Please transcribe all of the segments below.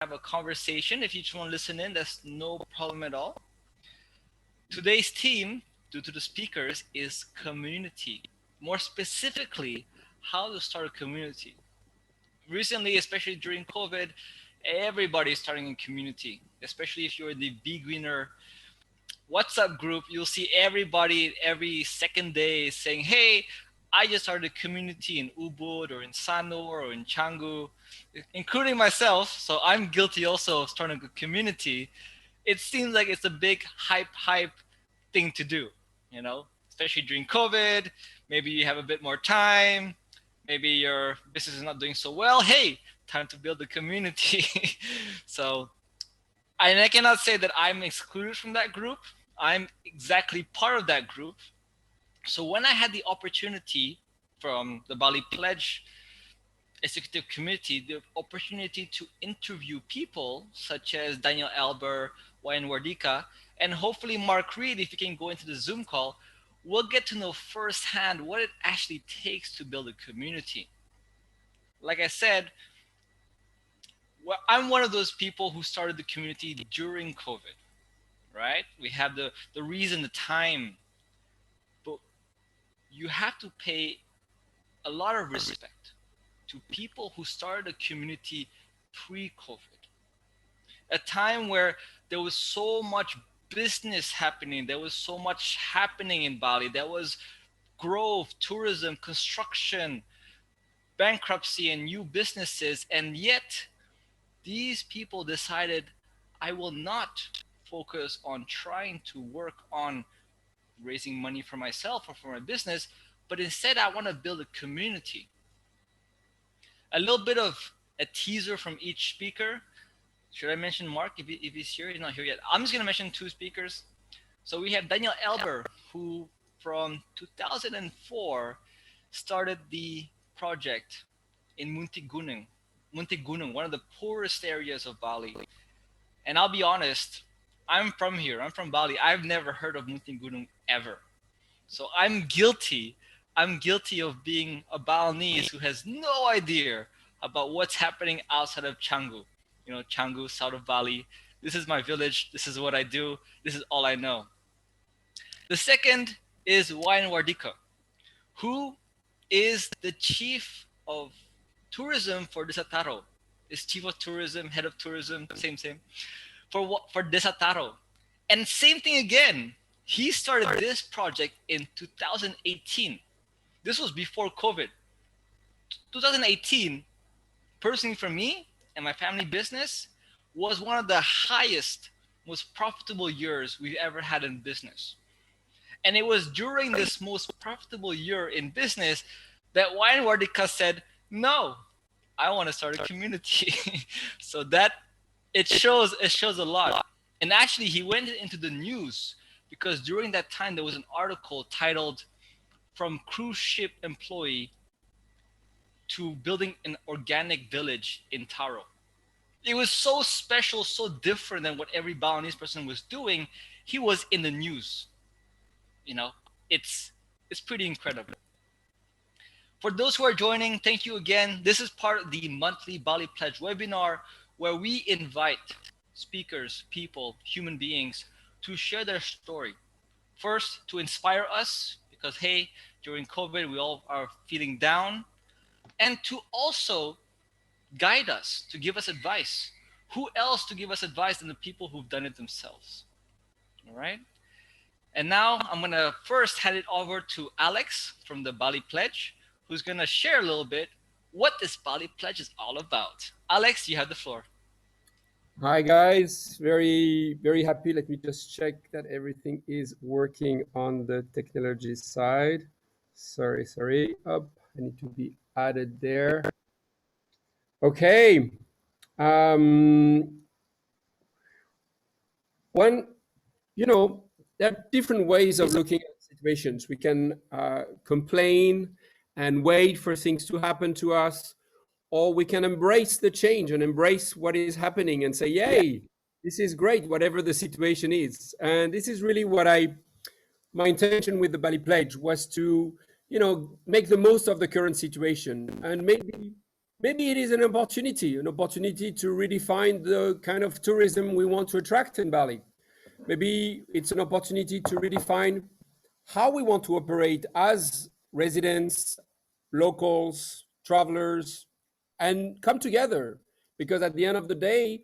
have a conversation. If you just want to listen in, that's no problem at all. Today's theme, due to the speakers, is community. More specifically, how to start a community. Recently, especially during COVID, everybody's starting a community, especially if you're the beginner WhatsApp group. You'll see everybody every second day saying, hey, I just started a community in Ubud or in Sanur or in Canggu, including myself. So I'm guilty also of starting a community. It seems like it's a big hype thing to do, especially during COVID. Maybe you have a bit more time. Maybe your business is not doing so well. Hey, time to build a community. So, and I cannot say that I'm excluded from that group. I'm exactly part of that group. So when I had the opportunity from the Bali Pledge executive committee, the opportunity to interview people such as Daniel Albert, Wayan Wardika, and hopefully Mark Reed, if you can go into the Zoom call, we'll get to know firsthand what it actually takes to build a community. Like I said, I'm one of those people who started the community during COVID, right? We have the reason, the time, but you have to pay a lot of respect to people who started a community pre-COVID, a time where there was so much business happening, there was so much happening in Bali, there was growth, tourism, construction, bankruptcy, and new businesses, and yet these people decided, I will not focus on trying to work on raising money for myself or for my business, but instead I want to build a community. A little bit of a teaser from each speaker. Should I mention Mark if he's here? He's not here yet. I'm just going to mention two speakers. So we have Daniel Elber, who from 2004 started the project in Muntiguno, one of the poorest areas of Bali. And I'll be honest, I'm from here. I'm from Bali. I've never heard of Muntiguno ever. So I'm guilty of being a Balinese who has no idea about what's happening outside of Canggu. Canggu, south of Bali. This is my village. This is what I do. This is all I know. The second is Wayan Wardika, who is the chief of tourism for Desa Taro. Is chief of tourism, head of tourism, same, for Desa Taro. And same thing again. He started this project in 2018. This was before COVID. 2018, personally for me and my family business, was one of the highest, most profitable years we've ever had in business. And it was during this most profitable year in business that Wayan Wardika said, no, I want to start a community. So that it shows a lot. And actually he went into the news because during that time there was an article titled "From Cruise Ship Employee to Building an Organic Village in Taro." It was so special, so different than what every Balinese person was doing. He was in the news. It's pretty incredible. For those who are joining, thank you again. This is part of the monthly Bali Pledge webinar where we invite speakers, people, human beings to share their story. First, to inspire us because, hey, during COVID, we all are feeling down. And to also guide us, to give us advice. Who else to give us advice than the people who've done it themselves? All right? And now I'm going to first hand it over to Alex from the Bali Pledge, who's going to share a little bit what this Bali Pledge is all about. Alex, you have the floor. Hi guys, very happy. Let me just check that everything is working on the technology side. Sorry. Up, I need to be added there. Okay. There are different ways of looking at situations. We can complain and wait for things to happen to us, or we can embrace the change and embrace what is happening and say, yay, this is great, whatever the situation is. And this is really what my intention with the Bali Pledge was to, make the most of the current situation and maybe maybe it is an opportunity to redefine the kind of tourism we want to attract in Bali. Maybe it's an opportunity to redefine how we want to operate as residents, locals, travelers, and come together. Because at the end of the day,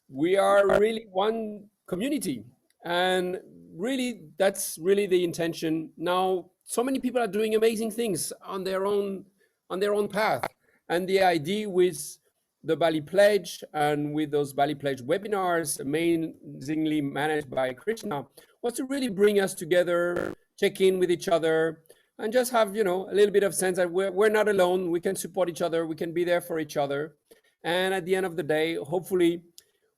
we are really one community. And really, that's really the intention. Now, so many people are doing amazing things on their own path. And the idea with the Bali Pledge and with those Bali Pledge webinars, amazingly managed by Krishna, was to really bring us together, check in with each other, and just have a little bit of sense that we're not alone. We can support each other. We can be there for each other. And at the end of the day, hopefully,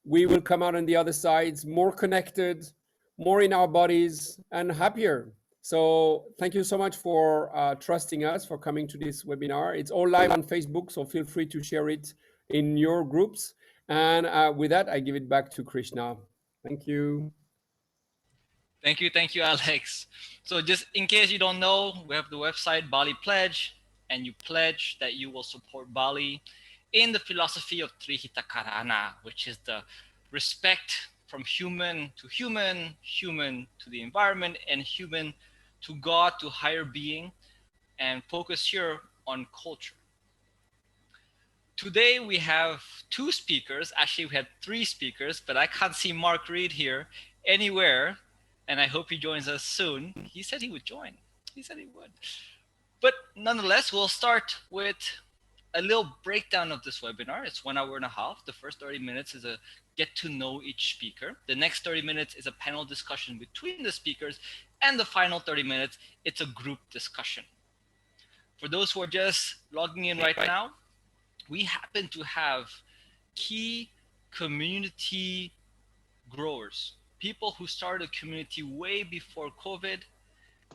we will come out on the other sides more connected, more in our bodies, and happier. So thank you so much for trusting us, for coming to this webinar. It's all live on Facebook, so feel free to share it in your groups. And with that, I give it back to Krishna. Thank you. Thank you, Alex. So just in case you don't know, we have the website Bali Pledge, and you pledge that you will support Bali in the philosophy of Trihita Karana, which is the respect from human to human, human to the environment, and human to God, to higher being, and focus here on culture. Today we have two speakers. Actually, we had three speakers, but I can't see Mark Reed here anywhere, and I hope he joins us soon. He said he would join. He said he would. But nonetheless, we'll start with a little breakdown of this webinar. It's 1 hour and a half. The first 30 minutes is a get to know each speaker. The next 30 minutes is a panel discussion between the speakers. And the final 30 minutes, it's a group discussion. For those who are just logging in right now, we happen to have key community growers, people who started a community way before COVID,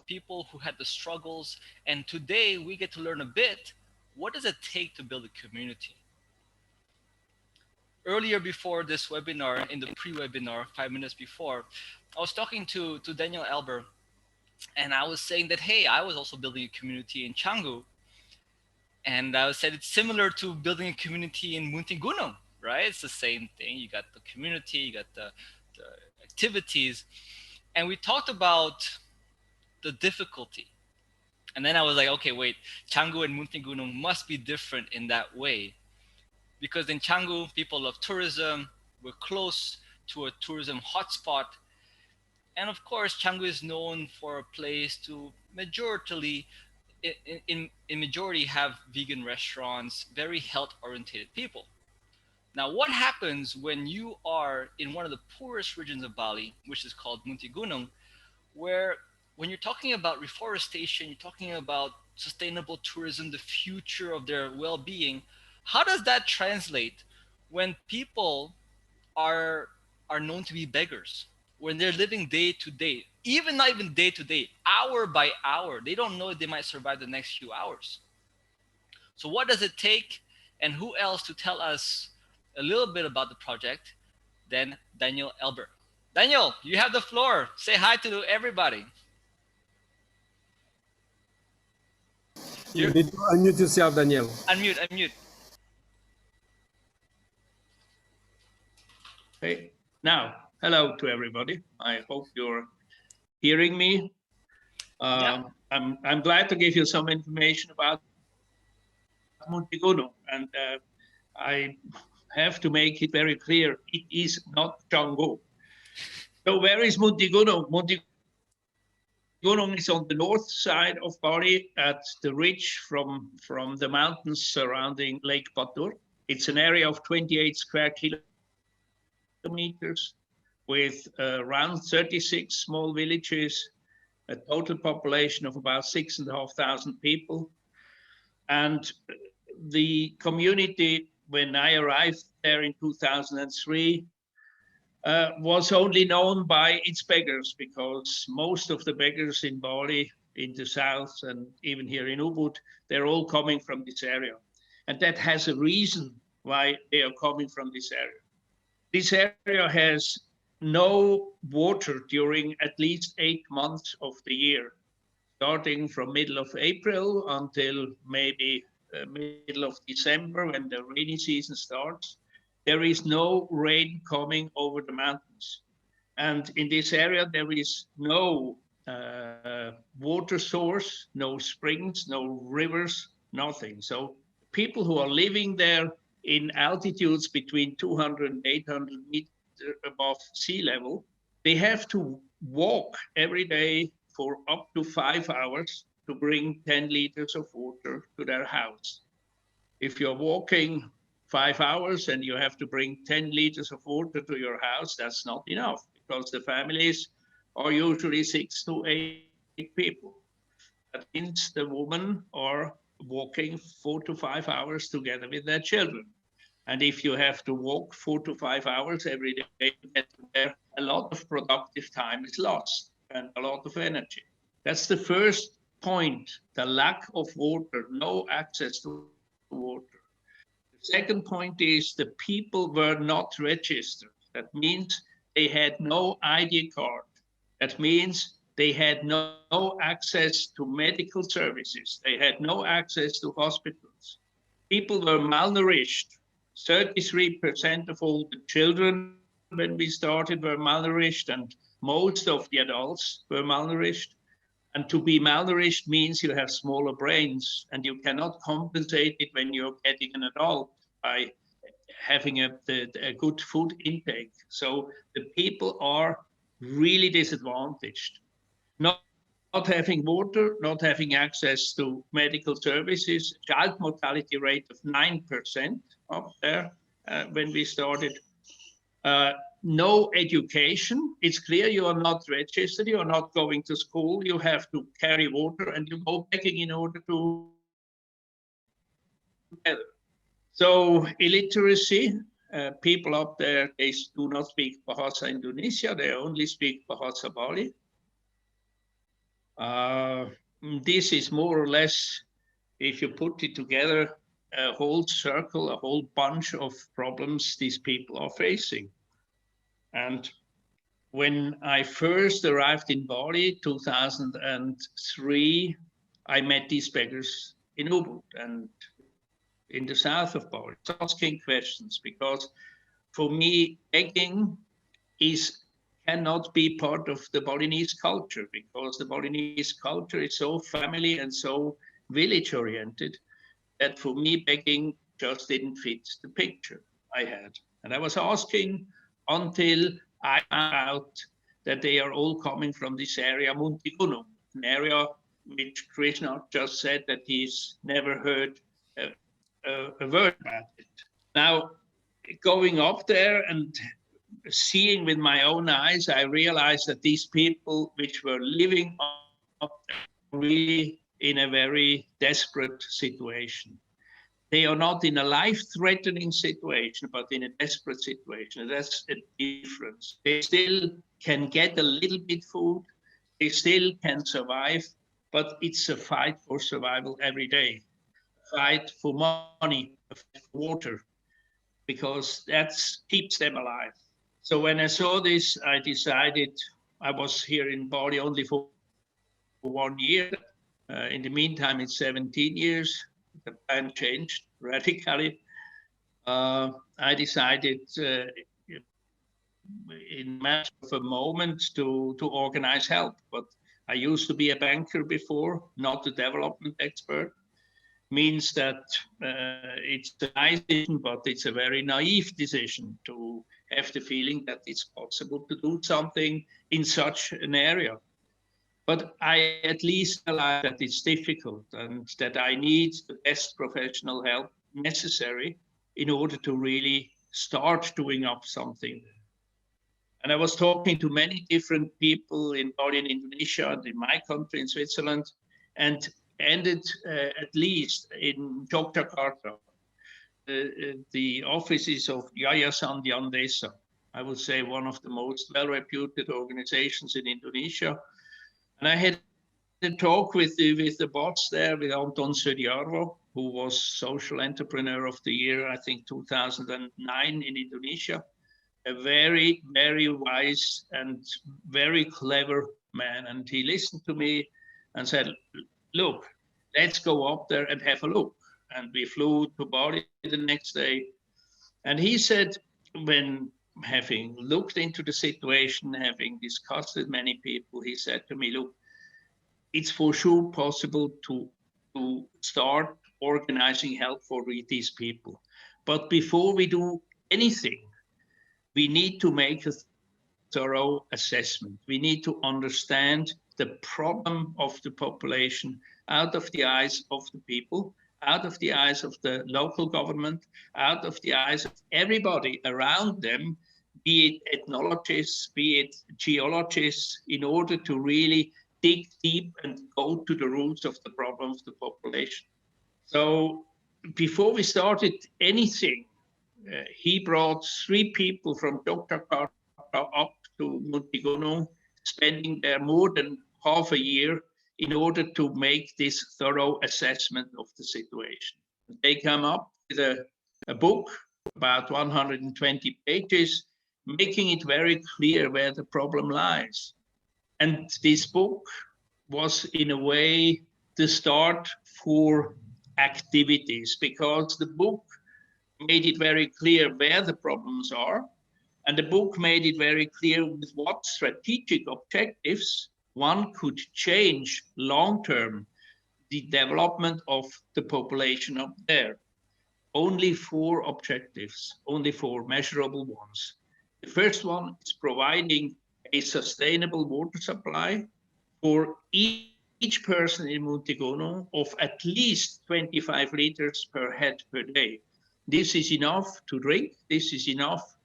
people who had the struggles. And today we get to learn a bit, what does it take to build a community? Earlier before this webinar, in the pre-webinar, 5 minutes before, I was talking to Daniel Elber, and I was saying that, hey, I was also building a community in Canggu. And I said it's similar to building a community in Muntiguno, right? It's the same thing. You got the community, you got the activities. And we talked about the difficulty. And then I was like, okay, wait, Canggu and Muntiguno must be different in that way. Because in Canggu, people love tourism. We're close to a tourism hotspot. And of course, Canggu is known for a place to majority have vegan restaurants, very health-oriented people. Now, what happens when you are in one of the poorest regions of Bali, which is called Muntiguno, where when you're talking about reforestation, you're talking about sustainable tourism, the future of their well-being, how does that translate when people are known to be beggars, when they're living day to day, not even day to day, hour by hour? They don't know if they might survive the next few hours. So what does it take, and who else to tell us a little bit about the project than Daniel Elber? Daniel, you have the floor. Say hi to everybody. You need to unmute yourself, Daniel. Unmute. Hey, now, hello to everybody. I hope you're hearing me. Yeah. I'm glad to give you some information about Muntiguno, and I have to make it very clear, it is not Canggu. So where is Muntiguno? Muntiguno is on the north side of Bali at the ridge from the mountains surrounding Lake Batur. It's an area of 28 square kilometers with around 36 small villages, a total population of about 6,500 people. And the community, when I arrived there in 2003, was only known by its beggars, because most of the beggars in Bali, in the south, and even here in Ubud, they're all coming from this area. And that has a reason why they are coming from this area. This area has no water during at least 8 months of the year, starting from middle of April until maybe middle of December when the rainy season starts, there is no rain coming over the mountains. And in this area, there is no water source, no springs, no rivers, nothing. So people who are living there in altitudes between 200 and 800 meters above sea level, they have to walk every day for up to 5 hours to bring 10 liters of water to their house. If you're walking 5 hours and you have to bring 10 liters of water to your house, that's not enough because the families are usually 6 to 8 people. That means the women are walking 4 to 5 hours together with their children. And if you have to walk 4 to 5 hours every day to get there, a lot of productive time is lost and a lot of energy. That's the first point, the lack of water, no access to water. The second point is the people were not registered. That means they had no ID card. That means they had no access to medical services. They had no access to hospitals. People were malnourished. 33% of all the children when we started were malnourished, and most of the adults were malnourished. And to be malnourished means you have smaller brains, and you cannot compensate it when you're getting an adult by having a good food intake. So the people are really disadvantaged. Not having water, not having access to medical services, child mortality rate of 9% up there when we started. No education. It's clear you are not registered, you are not going to school, you have to carry water and you go begging in order to together. So illiteracy, people up there, they do not speak Bahasa Indonesia, they only speak Bahasa Bali. This is more or less, if you put it together, a whole circle, a whole bunch of problems these people are facing. And when I first arrived in Bali, 2003, I met these beggars in Ubud and in the south of Bali, asking questions, because for me, begging cannot be part of the Balinese culture, because the Balinese culture is so family and so village oriented that for me, begging just didn't fit the picture I had. And I was asking until I found out that they are all coming from this area, Muntiguno, an area which Krishna just said that he's never heard a word about it. Now, going up there and seeing with my own eyes, I realized that these people which were living up there really in a very desperate situation. They are not in a life-threatening situation, but in a desperate situation. That's a difference. They still can get a little bit food. They still can survive, but it's a fight for survival every day. A fight for money, a fight for water, because that keeps them alive. So when I saw this, I decided, I was here in Bali only for 1 year. In the meantime, it's 17 years. The plan changed radically. I decided in a matter of a moment to organize help. But I used to be a banker before, not a development expert. Means that it's a nice decision, but it's a very naive decision to have the feeling that it's possible to do something in such an area. But I at least realize that it's difficult and that I need the best professional help necessary in order to really start doing up something. And I was talking to many different people in Bali, in Indonesia, and in my country, in Switzerland, and ended at least in Yogyakarta, the offices of Yayasan Desa, I would say one of the most well-reputed organizations in Indonesia. And I had a talk with the boss there, with Anton Sudiarvo, who was Social Entrepreneur of the Year, I think 2009 in Indonesia. A very, very wise and very clever man. And he listened to me and said, look, let's go up there and have a look. and we flew to Bali the next day. And he said, when having looked into the situation, having discussed with many people, he said to me, look, it's for sure possible to start organizing help for these people. But before we do anything, we need to make a thorough assessment. We need to understand the problem of the population out of the eyes of the people, out of the eyes of the local government, out of the eyes of everybody around them, be it ethnologists, be it geologists, in order to really dig deep and go to the roots of the problem of the population. So before we started anything, he brought 3 people from Yogyakarta up to Muntiguno, spending there more than half a year in order to make this thorough assessment of the situation. They come up with a book about 120 pages, making it very clear where the problem lies. And this book was, in a way, the start for activities, because the book made it very clear where the problems are. And the book made it very clear with what strategic objectives one could change long-term the development of the population up there. Only 4 objectives, only 4 measurable ones. The first one is providing a sustainable water supply for each person in Muntiguno of at least 25 liters per head per day. This is enough to drink. This is enough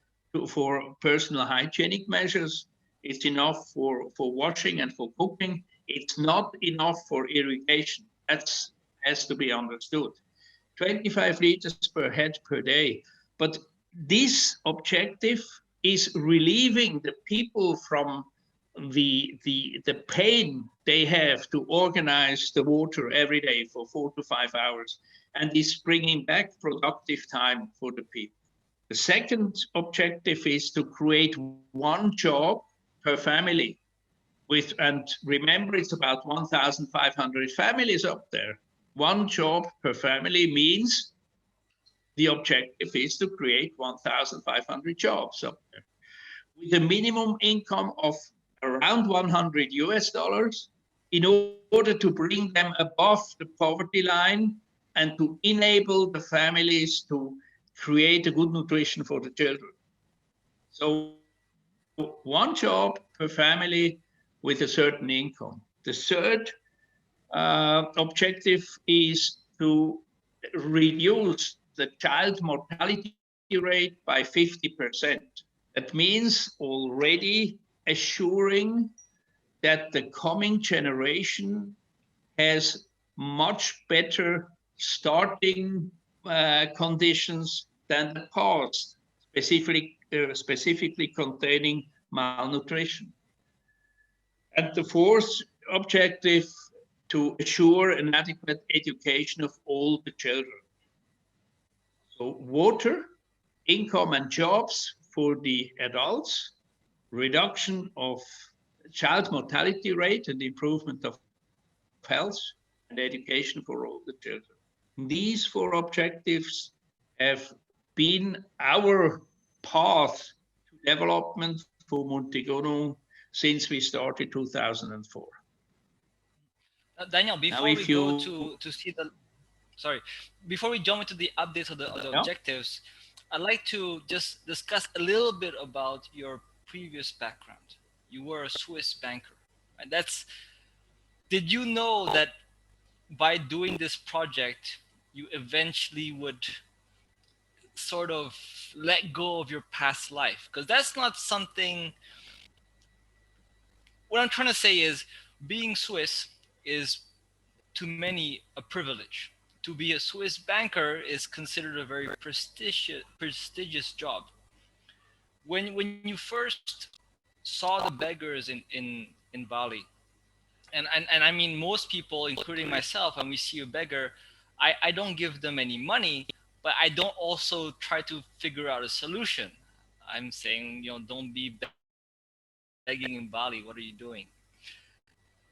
for personal hygienic measures. It's enough for washing and for cooking. It's not enough for irrigation. That has to be understood. 25 liters per head per day. But this objective is relieving the people from the pain they have to organize the water every day for 4 to 5 hours, and is bringing back productive time for the people. The second objective is to create 1 job per family. And remember, it's about 1,500 families up there. 1 job per family means the objective is to create 1,500 jobs up there, with a minimum income of around $100 in order to bring them above the poverty line and to enable the families to create a good nutrition for the children. So 1 job per family with a certain income. The third objective is to reduce the child mortality rate by 50%. That means already assuring that the coming generation has much better starting conditions than the past, specifically containing malnutrition. And the fourth objective, to assure an adequate education of all the children. So water, income and jobs for the adults, reduction of child mortality rate and improvement of health, and education for all the children. These 4 objectives have been our path to development for Muntiguno since we started 2004. Daniel, before we go to see the, before we jump into the updates of the objectives, I'd like to just discuss a little bit about your previous background. You were a Swiss banker, and did you know that by doing this project, you eventually would sort of let go of your past life? Because that's not something, what I'm trying to say is, being Swiss is to many a privilege. To be a Swiss banker is considered a very prestigious job. When you first saw the beggars in Bali, and I mean most people, including myself, when we see a beggar, I don't give them any money, but I don't also try to figure out a solution. I'm saying, don't be begging in Bali. What are you doing?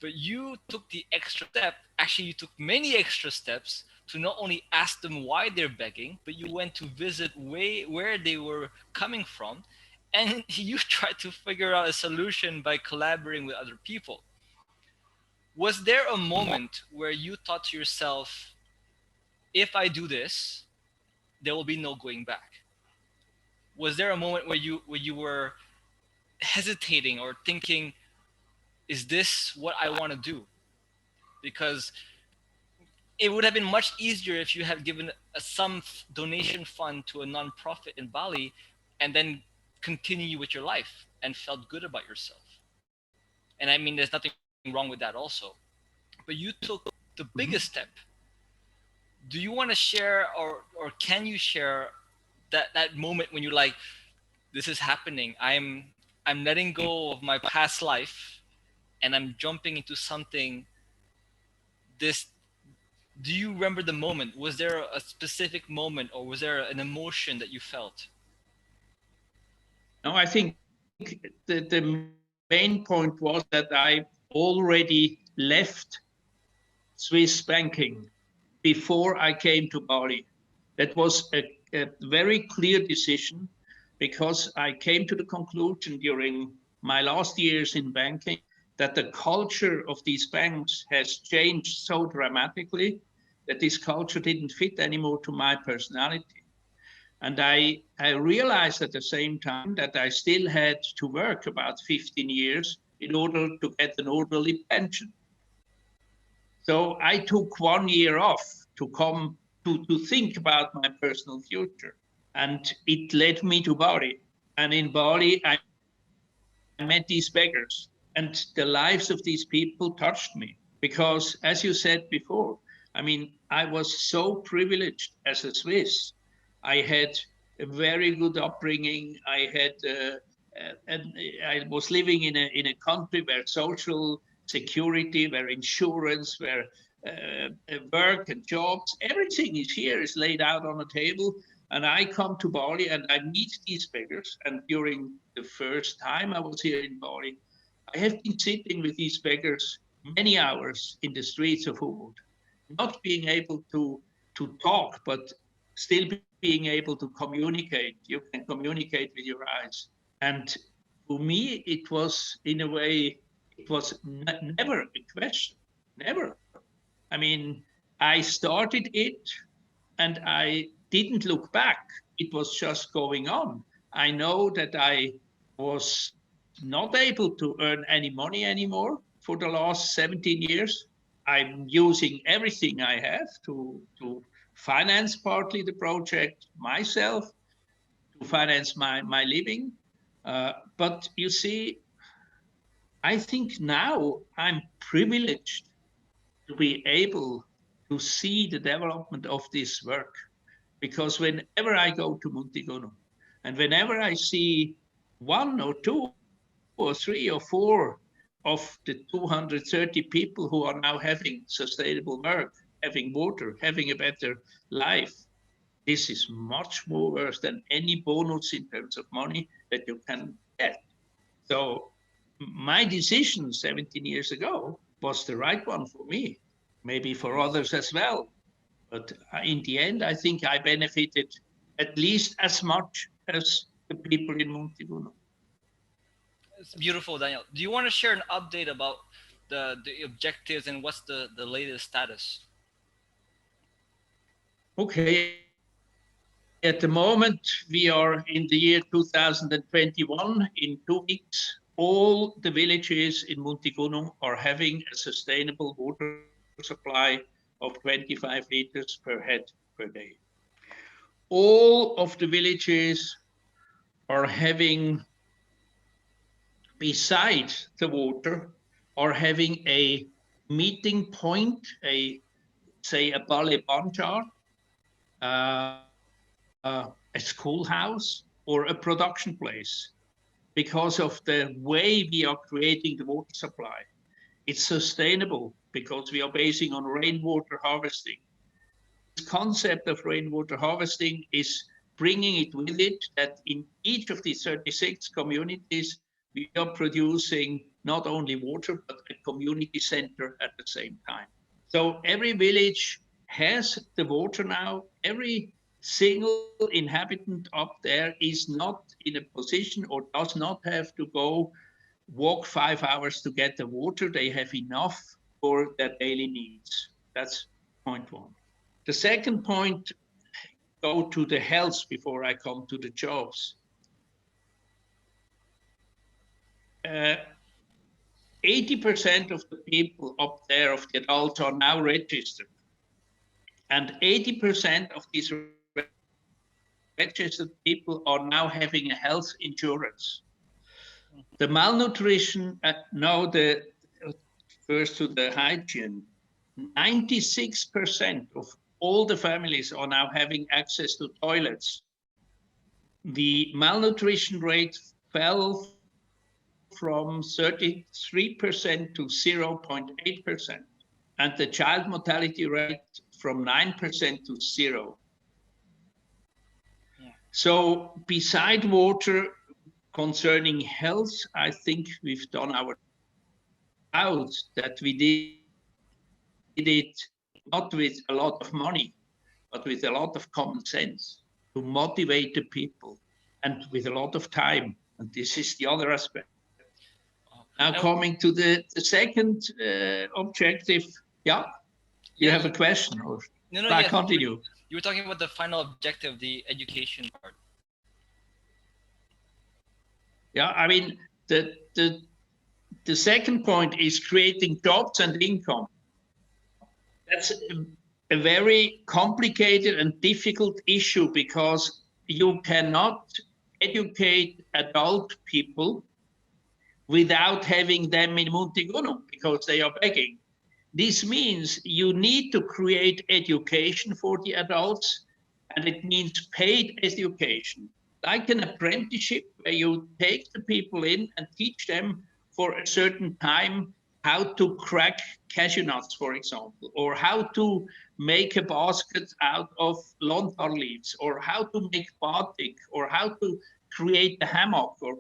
But you took the extra step. Actually, you took many extra steps to not only ask them why they're begging, but you went to visit where they were coming from, and you tried to figure out a solution by collaborating with other people. Was there a moment where you thought to yourself, if I do this, there will be no going back? Was there a moment where you were hesitating or thinking, is this what I want to do? Because it would have been much easier if you had given some donation fund to a nonprofit in Bali and then continue with your life and felt good about yourself. And I mean, there's nothing wrong with that also. But you took the biggest step. Do you want to share, or can you share that moment when you're like, this is happening. I'm letting go of my past life and I'm jumping into something this. Do you remember the moment? Was there a specific moment, or was there an emotion that you felt? No, I think the main point was that I already left Swiss banking before I came to Bali. That was a very clear decision, because I came to the conclusion during my last years in banking that the culture of these banks has changed so dramatically that this culture didn't fit anymore to my personality. And I realized at the same time that I still had to work about 15 years in order to get an orderly pension. So I took 1 year off to come to think about my personal future. And it led me to Bali. And in Bali, I met these beggars. And the lives of these people touched me. Because, as you said before, I mean, I was so privileged as a Swiss. I had a very good upbringing. I was living in a country where social security, where insurance, where work and jobs, everything is here, is laid out on the table. And I come to Bali and I meet these beggars. And during the first time I was here in Bali, I have been sitting with these beggars many hours in the streets of Ubud, not being able to talk, but still being able to communicate. You can communicate with your eyes. And for me, it was, in a way, it was never a question, never. I mean, I started it and I didn't look back. It was just going on. I know that I was not able to earn any money anymore for the last 17 years. I'm using everything I have to finance partly the project myself, to finance my living. But you see, I think now I'm privileged to be able to see the development of this work. Because whenever I go to Muntiguno and whenever I see 1 or 2 or 3 or 4 of the 230 people who are now having sustainable work, having water, having a better life, this is much more worse than any bonus in terms of money that you can get. So my decision 17 years ago was the right one for me, maybe for others as well. But in the end, I think I benefited at least as much as the people in Muntiguno. It's beautiful, Daniel. Do you want to share an update about the objectives and what's the latest status? Okay. At the moment, we are in the year 2021. In 2 weeks, all the villages in Muntiguno are having a sustainable water supply of 25 liters per head per day. All of the villages are having, besides the water, are having a meeting point, a Bali Banjar, a schoolhouse, or a production place, because of the way we are creating the water supply. It's sustainable because we are basing on rainwater harvesting. This concept of rainwater harvesting is bringing it with it that in each of these 36 communities, we are producing not only water, but a community center at the same time. So every village has the water now. Every single inhabitant up there is not in a position or does not have to go walk 5 hours to get the water. They have enough for their daily needs. That's point one. The second point, go to the health before I come to the jobs. 80% of the people up there, of the adults, are now registered. And 80% of these registered people are now having a health insurance. The malnutrition, now first to the hygiene, 96% of all the families are now having access to toilets. The malnutrition rate fell from 33% to 0.8%, and the child mortality rate from 9% to 0%. Yeah. So beside water, concerning health, I think we've done our out that we did it not with a lot of money, but with a lot of common sense to motivate the people, and with a lot of time. And this is the other aspect. Now coming to the second objective, yeah, you have a question, or no, I yes, continue? You were talking about the final objective, the education part. Yeah, I mean, the second point is creating jobs and income. That's a very complicated and difficult issue, because you cannot educate adult people without having them in Muntiguno, because they are begging. This means you need to create education for the adults, and it means paid education, like an apprenticeship where you take the people in and teach them for a certain time how to crack cashew nuts, for example, or how to make a basket out of lontar leaves, or how to make batik, or how to create a hammock, or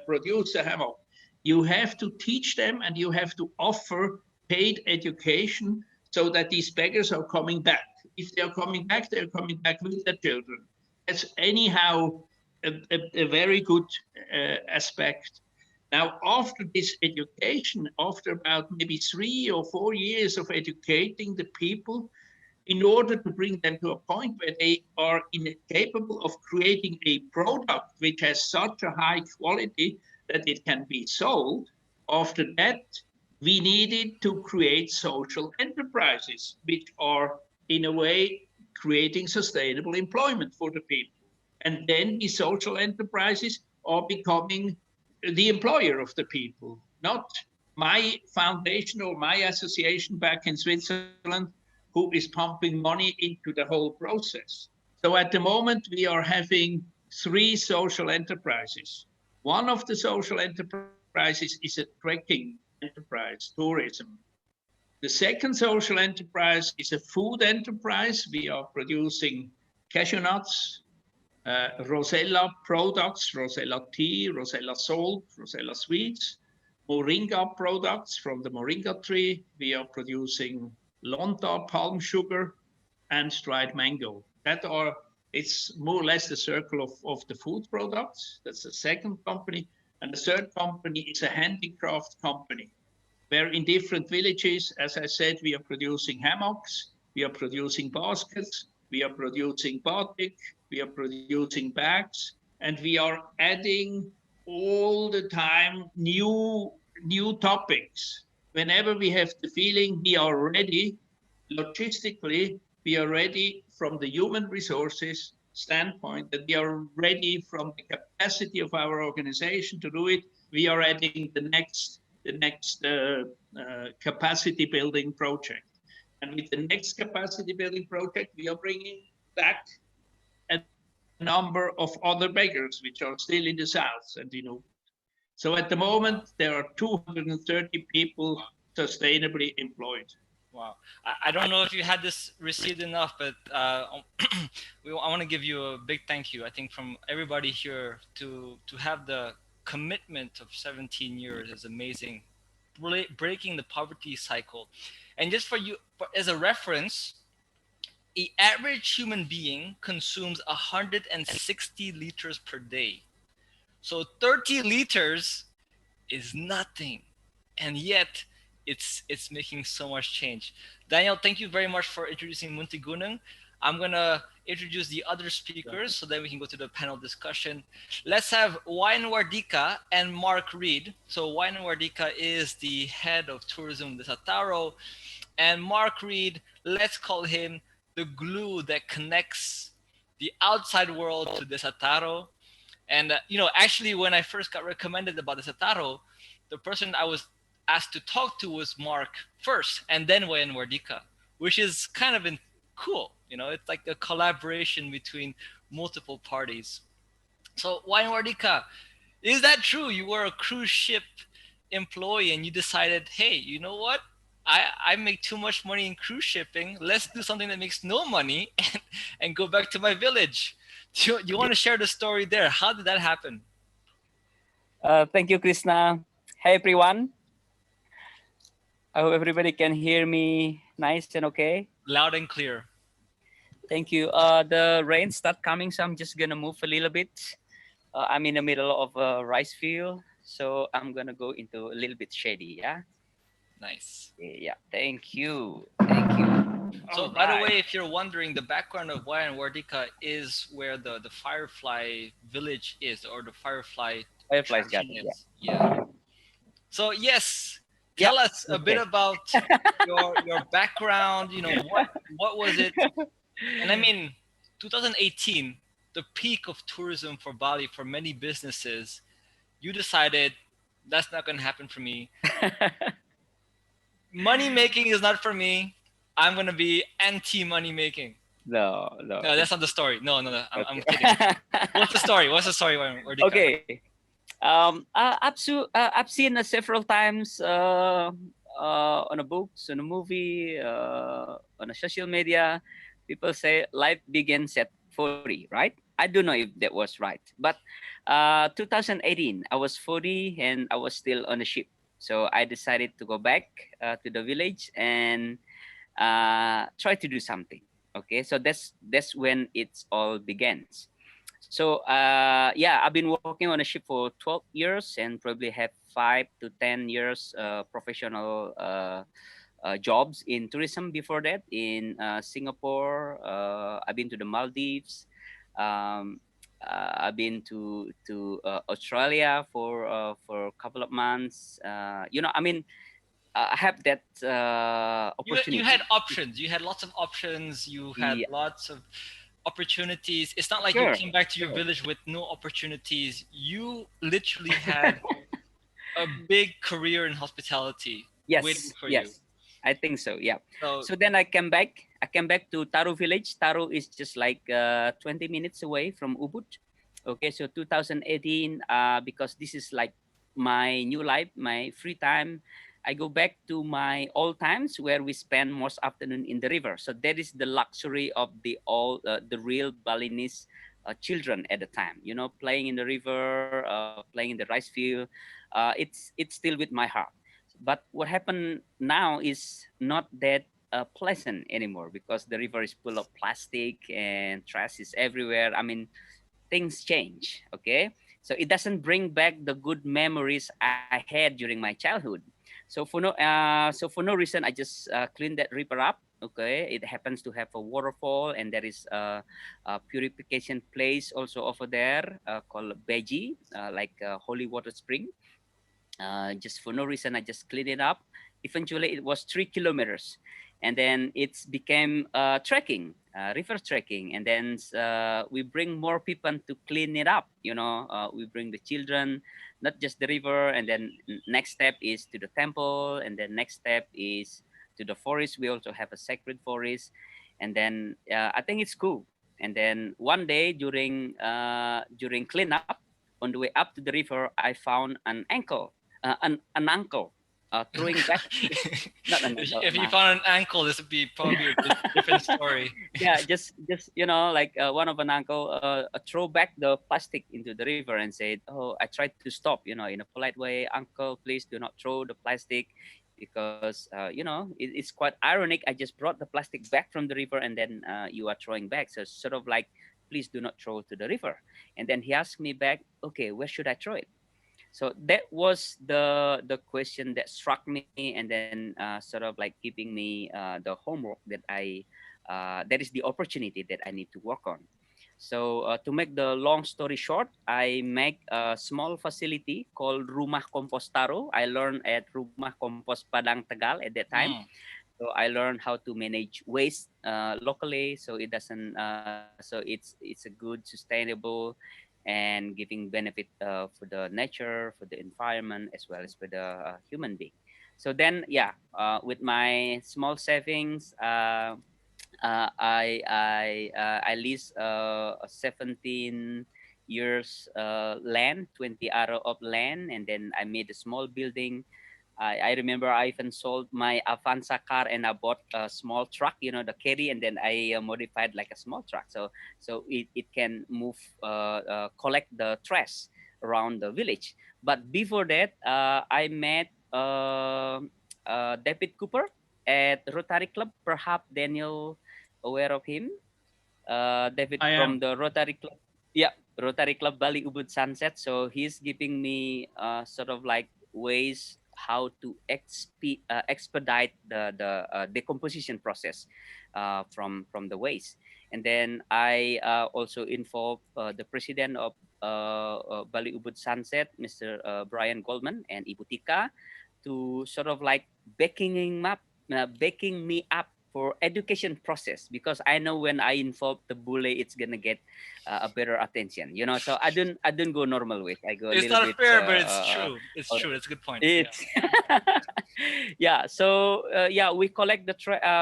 produce a hammock. You have to teach them, and you have to offer paid education so that these beggars are coming back. If they are coming back, they're coming back with their children. That's anyhow a very good aspect. Now, after this education, after about maybe 3 or 4 years of educating the people, in order to bring them to a point where they are capable of creating a product which has such a high quality that it can be sold, after that, we needed to create social enterprises, which are, in a way, creating sustainable employment for the people. And then these social enterprises are becoming the employer of the people, not my foundation or my association back in Switzerland, who is pumping money into the whole process. So at the moment, we are having 3 social enterprises. One of the social enterprises is a trekking enterprise, tourism. The second social enterprise is a food enterprise. We are producing cashew nuts, Rosella products, Rosella tea, Rosella salt, Rosella sweets, Moringa products from the Moringa tree. We are producing lontar palm sugar and dried mango. It's more or less the circle of the food products. That's the second company. And the third company is a handicraft company, where in different villages, as I said, we are producing hammocks, we are producing baskets, we are producing batik, we are producing bags, and we are adding all the time new topics. Whenever we have the feeling we are ready, logistically, we are ready from the human resources standpoint, that we are ready from the capacity of our organization to do it, we are adding the next capacity building project. And with the next capacity building project, we are bringing back a number of other beggars, which are still in the south. And so at the moment, there are 230 people sustainably employed. Wow. I don't know if you had this received enough, but I want to give you a big thank you, I think, from everybody here to have the commitment of 17 years is amazing. Breaking the poverty cycle. And just for you, as a reference, the average human being consumes 160 liters per day. So 30 liters is nothing, and yet it's making so much change. Daniel, thank you very much for introducing Muntiguno. I'm gonna introduce the other speakers so then we can go to the panel discussion. Let's have Wayan Wardika and Mark Reed. So Wayan Wardika is the head of tourism Desa Taro, and Mark Reed, let's call him the glue that connects the outside world to Desa Taro. And actually, when I first got recommended about the Zataro, the person I was asked to talk to was Mark first, and then Wayan Wardika, which is kind of cool. It's like a collaboration between multiple parties. So Wayan Wardika, is that true? You were a cruise ship employee and you decided, hey, you know what? I make too much money in cruise shipping. Let's do something that makes no money and go back to my village. Do you want to share the story there? How did that happen? Thank you, Krishna. Hey, everyone. I hope everybody can hear me nice and okay. Loud and clear. Thank you. The rain start coming, so I'm just going to move a little bit. I'm in the middle of a rice field, so I'm going to go into a little bit shady, yeah? Nice. Yeah, thank you. Thank you. So, by the way, if you're wondering, the background of Wayan Wardika is where the Firefly village is, or the Fireflies garden, is. Yeah. So, yes, tell us a bit about your background. What was it? And I mean, 2018, the peak of tourism for Bali for many businesses, you decided that's not going to happen for me. Money making is not for me. I'm going to be anti-money making. No, that's not the story. No. I'm kidding. What's the story? Wardika? Okay. I've seen several times on a books, on a movie, on a social media. People say life begins at 40, right? I don't know if that was right, but 2018, I was 40 and I was still on the ship. So I decided to go back to the village and try to do something. Okay, so that's when it all begins. So I've been working on a ship for 12 years and probably have 5 to 10 years professional jobs in tourism before that in Singapore. I've been to the Maldives. I've been to Australia for a couple of months. I have that opportunity. You had options. You had lots of options. You had lots of opportunities. It's not like you came back to your village with no opportunities. You literally had a big career in hospitality waiting for you. I think so. Yeah. So then I came back. To Taro village. Taro is just like 20 minutes away from Ubud. Okay. So 2018, because this is like my new life, my free time, I go back to my old times where we spend most afternoon in the river. So that is the luxury of the real Balinese children at the time. Playing in the river, playing in the rice field. It's still with my heart. But what happened now is not that pleasant anymore because the river is full of plastic and trash is everywhere. I mean, things change. Okay, so it doesn't bring back the good memories I had during my childhood. So for no reason, I just cleaned that river up. Okay, it happens to have a waterfall, and there is a purification place also over there called Beji, like a holy water spring. Just for no reason, I just cleaned it up. Eventually, it was 3 kilometers, and then it became trekking, river trekking, and then we bring more people to clean it up. We bring the children, not just the river, and then next step is to the temple, and then next step is to the forest. We also have a sacred forest, and then I think it's cool. And then one day during cleanup, on the way up to the river, I found an ankle. An ankle throwing back. Not an ankle, if you found an ankle, this would be probably a different story. Yeah, just like one of an ankle throw back the plastic into the river and said, "Oh, I tried to stop, in a polite way. Uncle, please do not throw the plastic. because it's quite ironic. I just brought the plastic back from the river, and then you are throwing back. So sort of like, please do not throw to the river. And then he asked me back, okay, where should I throw it? So that was the question that struck me, and then sort of like giving me the homework that that is the opportunity that I need to work on. So to make the long story short, I make a small facility called Rumah Kompos Taro. I learned at Rumah Kompos Padang Tegal at that time. So I learned how to manage waste locally, so it doesn't. So it's a good, sustainable, and giving benefit for the nature, for the environment, as well as for the human being. So then, yeah, with my small savings, I lease a 17 years land, 20 aro of land, and then I made a small building. I remember I even sold my Avanza car and I bought a small truck, the carry, and then I modified like a small truck, so it can move, collect the trash around the village. But before that, I met David Cooper at Rotary Club. Perhaps Daniel aware of him. David I from am. the Rotary Club. Yeah, Rotary Club Bali Ubud Sunset. So he's giving me sort of like ways how to expedite the decomposition process from the waste. And then I also involved the president of Bali Ubud Sunset, Mr. Brian Goldman, and Ibu Tika, to sort of like backing me up for education process, because I know when I involve the bule, it's gonna get a better attention. So I don't go normal way. I go a It's little not bit. fair, but it's true. It's Or true. It's a good point. Yeah. it's yeah. So yeah, we collect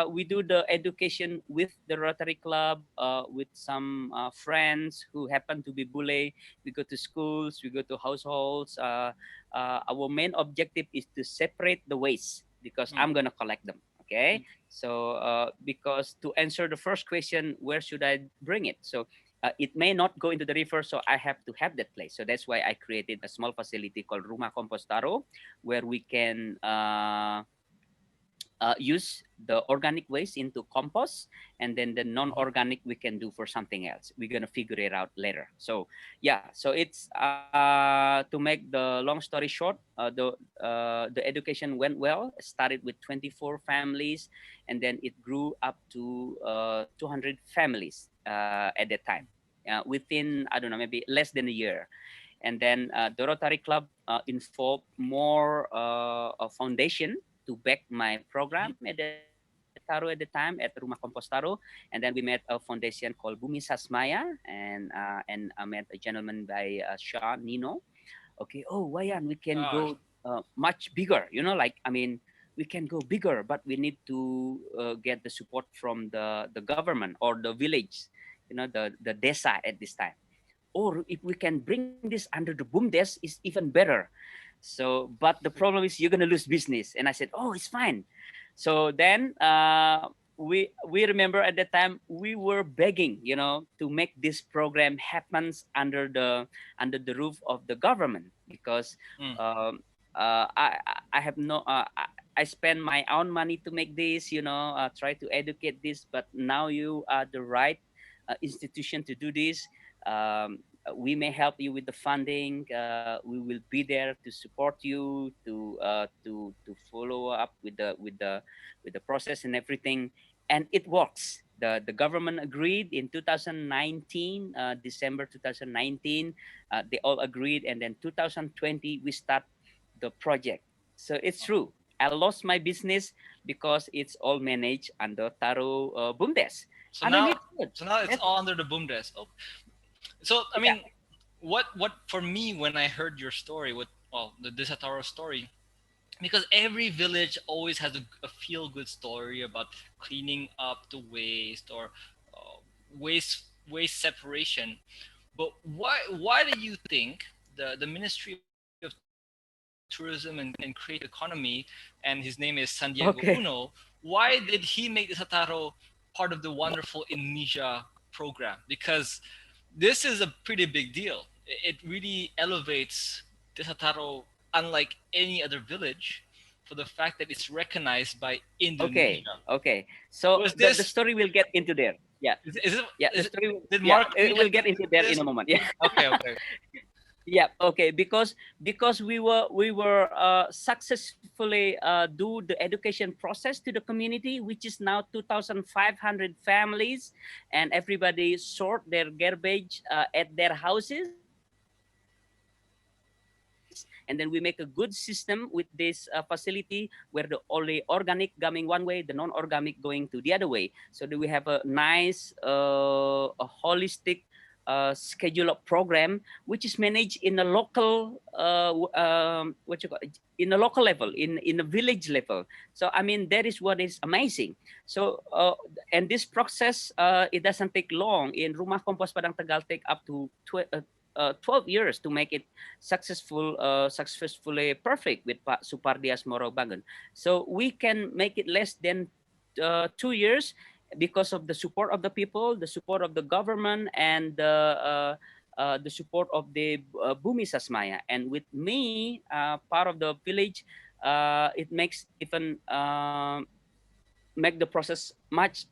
we do the education with the Rotary Club, with some friends who happen to be bule. We go to schools, we go to households. Our main objective is to separate the waste, because I'm gonna collect them. Okay. So because to answer the first question, where should I bring it? So it may not go into the river, so I have to have that place. So that's why I created a small facility called Rumah Kompos Taro, where we can use the organic waste into compost, and then the non-organic we can do for something else. We're gonna figure it out later. So yeah, so it's to make the long story short, the education went well. It started with 24 families, and then it grew up to 200 families at that time, within, I don't know, maybe less than a year. And then the Rotary Club involved more a foundation to back my program at the Taro at the time, at Rumah Kompos Taro. And then we met a foundation called Bumi Sasmaya, and I met a gentleman by Shah Nino. Okay, oh Wayan, we can Ah, go much bigger. Like, I mean, we can go bigger, but we need to get the support from the government or the village, the desa at this time. Or if we can bring this under the BUMDES, is even better. So, but the problem is you're gonna lose business. And I said, oh, it's fine. So then we remember at that time we were begging, to make this program happens under the roof of the government, because I have no. I spend my own money to make this, try to educate this, but now you are the right institution to do this. We may help you with the funding. We will be there to support you, to follow up with the process and everything, and it works. The government agreed in 2019, December 2019. They all agreed, and then 2020 we start the project. So it's true. I lost my business because it's all managed under Taro BUMDES. so I mean, now, it's good. so now it's all under the boom desk. Oh, so I Yeah. mean, what for me when I heard your story, the Desa Taro story, because every village always has a feel good story about cleaning up the waste or uh, waste separation. But why do you think the Ministry of Tourism and Creative Economy, and his name is Sandiago Uno, Okay. why did he make the Sataro part of the Wonderful Indonesia program? Because this is a pretty big deal. It really elevates the Sataro unlike any other village. for the fact that it's recognized by Okay. Indonesia. Okay. So Was the this story will get into there. Yeah. is it, Yeah. The is it story. did Yeah. Mark Reed We'll get attest into to there this? in a moment. Yeah. Okay, okay. Yeah. Okay. Because we were successfully do the education process to the community, which is now 2,500 families, and everybody sort their garbage at their houses, and then we make a good system with this facility where the only organic coming one way, the non-organic going to the other way. So that we have a nice a holistic schedule of program which is managed in a local what you call in a local level, in a village level. So I mean that is what is amazing. So and this process it doesn't take long. In Rumah Kompos Padang Tegal take up to 12 years to make it successfully perfect with Pak Supardias Morobangun. So we can make it less than 2 years because of the support of the people, the support of the government, and the support of the Bumi Sasmaya. And with me, part of the village, it makes even make the process much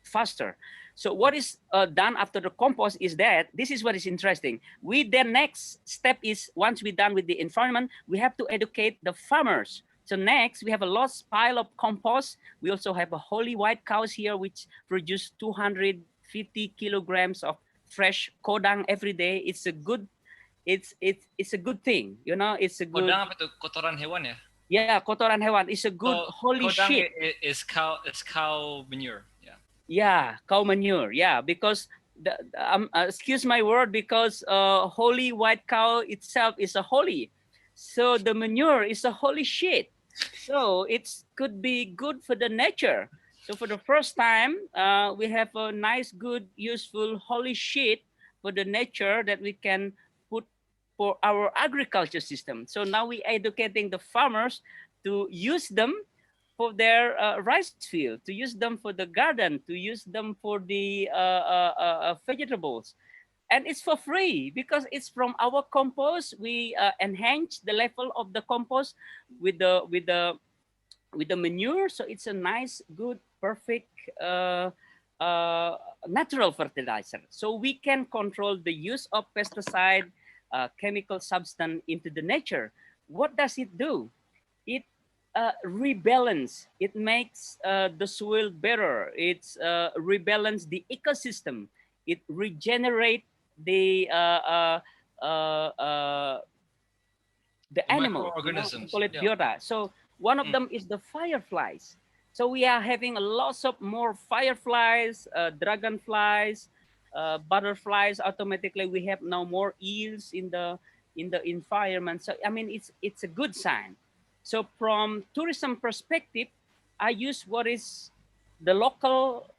faster. So what is done after the compost is that this is what is interesting. We then next step is once we're done with the environment, we have to educate the farmers. So next we have a large pile of compost. We also have a holy white cows here which produce 250 kilograms of fresh kodang every day. It's a good thing, you know. It's a good, Kodang apa tuh? Kotoran hewan ya? yeah, kotoran hewan. It's a good So holy kodang shit. is cow manure. Yeah. Yeah, cow manure. Yeah, because excuse my word, because holy white cow itself is a holy, so the manure is a holy shit. So it could be good for the nature. So for the first time, we have a nice, good, useful holy shit for the nature that we can put for our agriculture system. So now we educating the farmers to use them for their rice field, to use them for the garden, to use them for the vegetables. And it's for free because it's from our compost. We enhance the level of the compost with the manure. So it's a nice, good, perfect natural fertilizer. So we can control the use of pesticide, chemical substance into the nature. What does it do? It rebalance. It makes the soil better. It's rebalance the ecosystem. It regenerate the animal, you know, we Microorganisms. call it Yeah. biota. So one of them is the fireflies. So we are having a lots of more fireflies, dragonflies, butterflies. Automatically, we have now more eels in the environment. So I mean, it's a good sign. So from tourism perspective, I use what is the local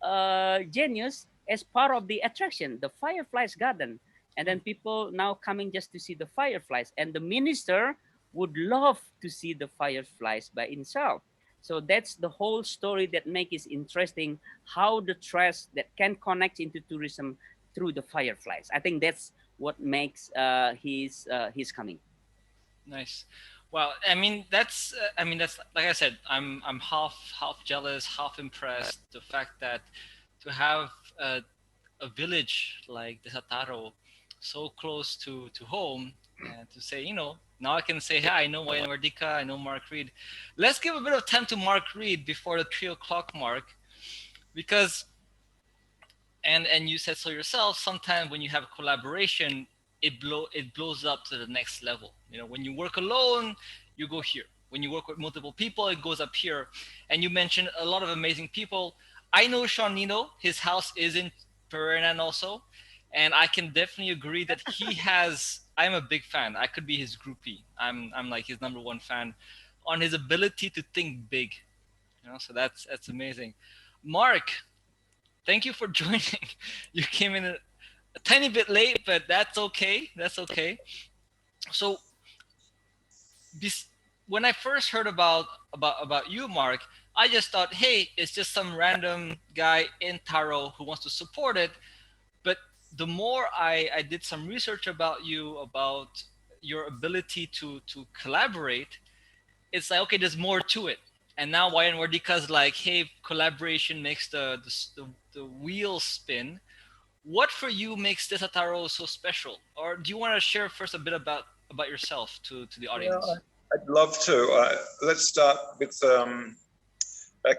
genius as part of the attraction, the fireflies garden. And then people now coming just to see the fireflies. And the minister would love to see the fireflies by himself. So that's the whole story that makes it interesting, how the trust that can connect into tourism through the fireflies. I think that's what makes his coming. Nice. Well, that's like I said, I'm half jealous, half impressed. The fact that to have a village like Desa Taro so close to home, and to say, now I can say, hey, I know Wayan Wardika, I know Mark Reed. Let's give a bit of time to Mark Reed before the 3 o'clock mark, because and you said so yourself, sometimes when you have a collaboration, it blows up to the next level. When you work alone, you go here. When you work with multiple people, it goes up here. And you mentioned a lot of amazing people. I know Sean Nino, his house is in Perenan also, and I can definitely agree that he has. I'm a big fan. I could be his groupie. I'm like his number one fan on his ability to think big. So that's amazing. Mark, thank you for joining. You came in a tiny bit late, but that's okay. That's okay. So, when I first heard about you, Mark, I just thought, hey, it's just some random guy in Taro who wants to support it. But the more I did some research about you, about your ability to collaborate, it's like, okay, there's more to it. And now Wayan Wardika's like, hey, collaboration makes the wheel spin. What for you makes Desa Taro so special? Or do you want to share first a bit about yourself to the audience? Yeah, I'd love to. Let's start with,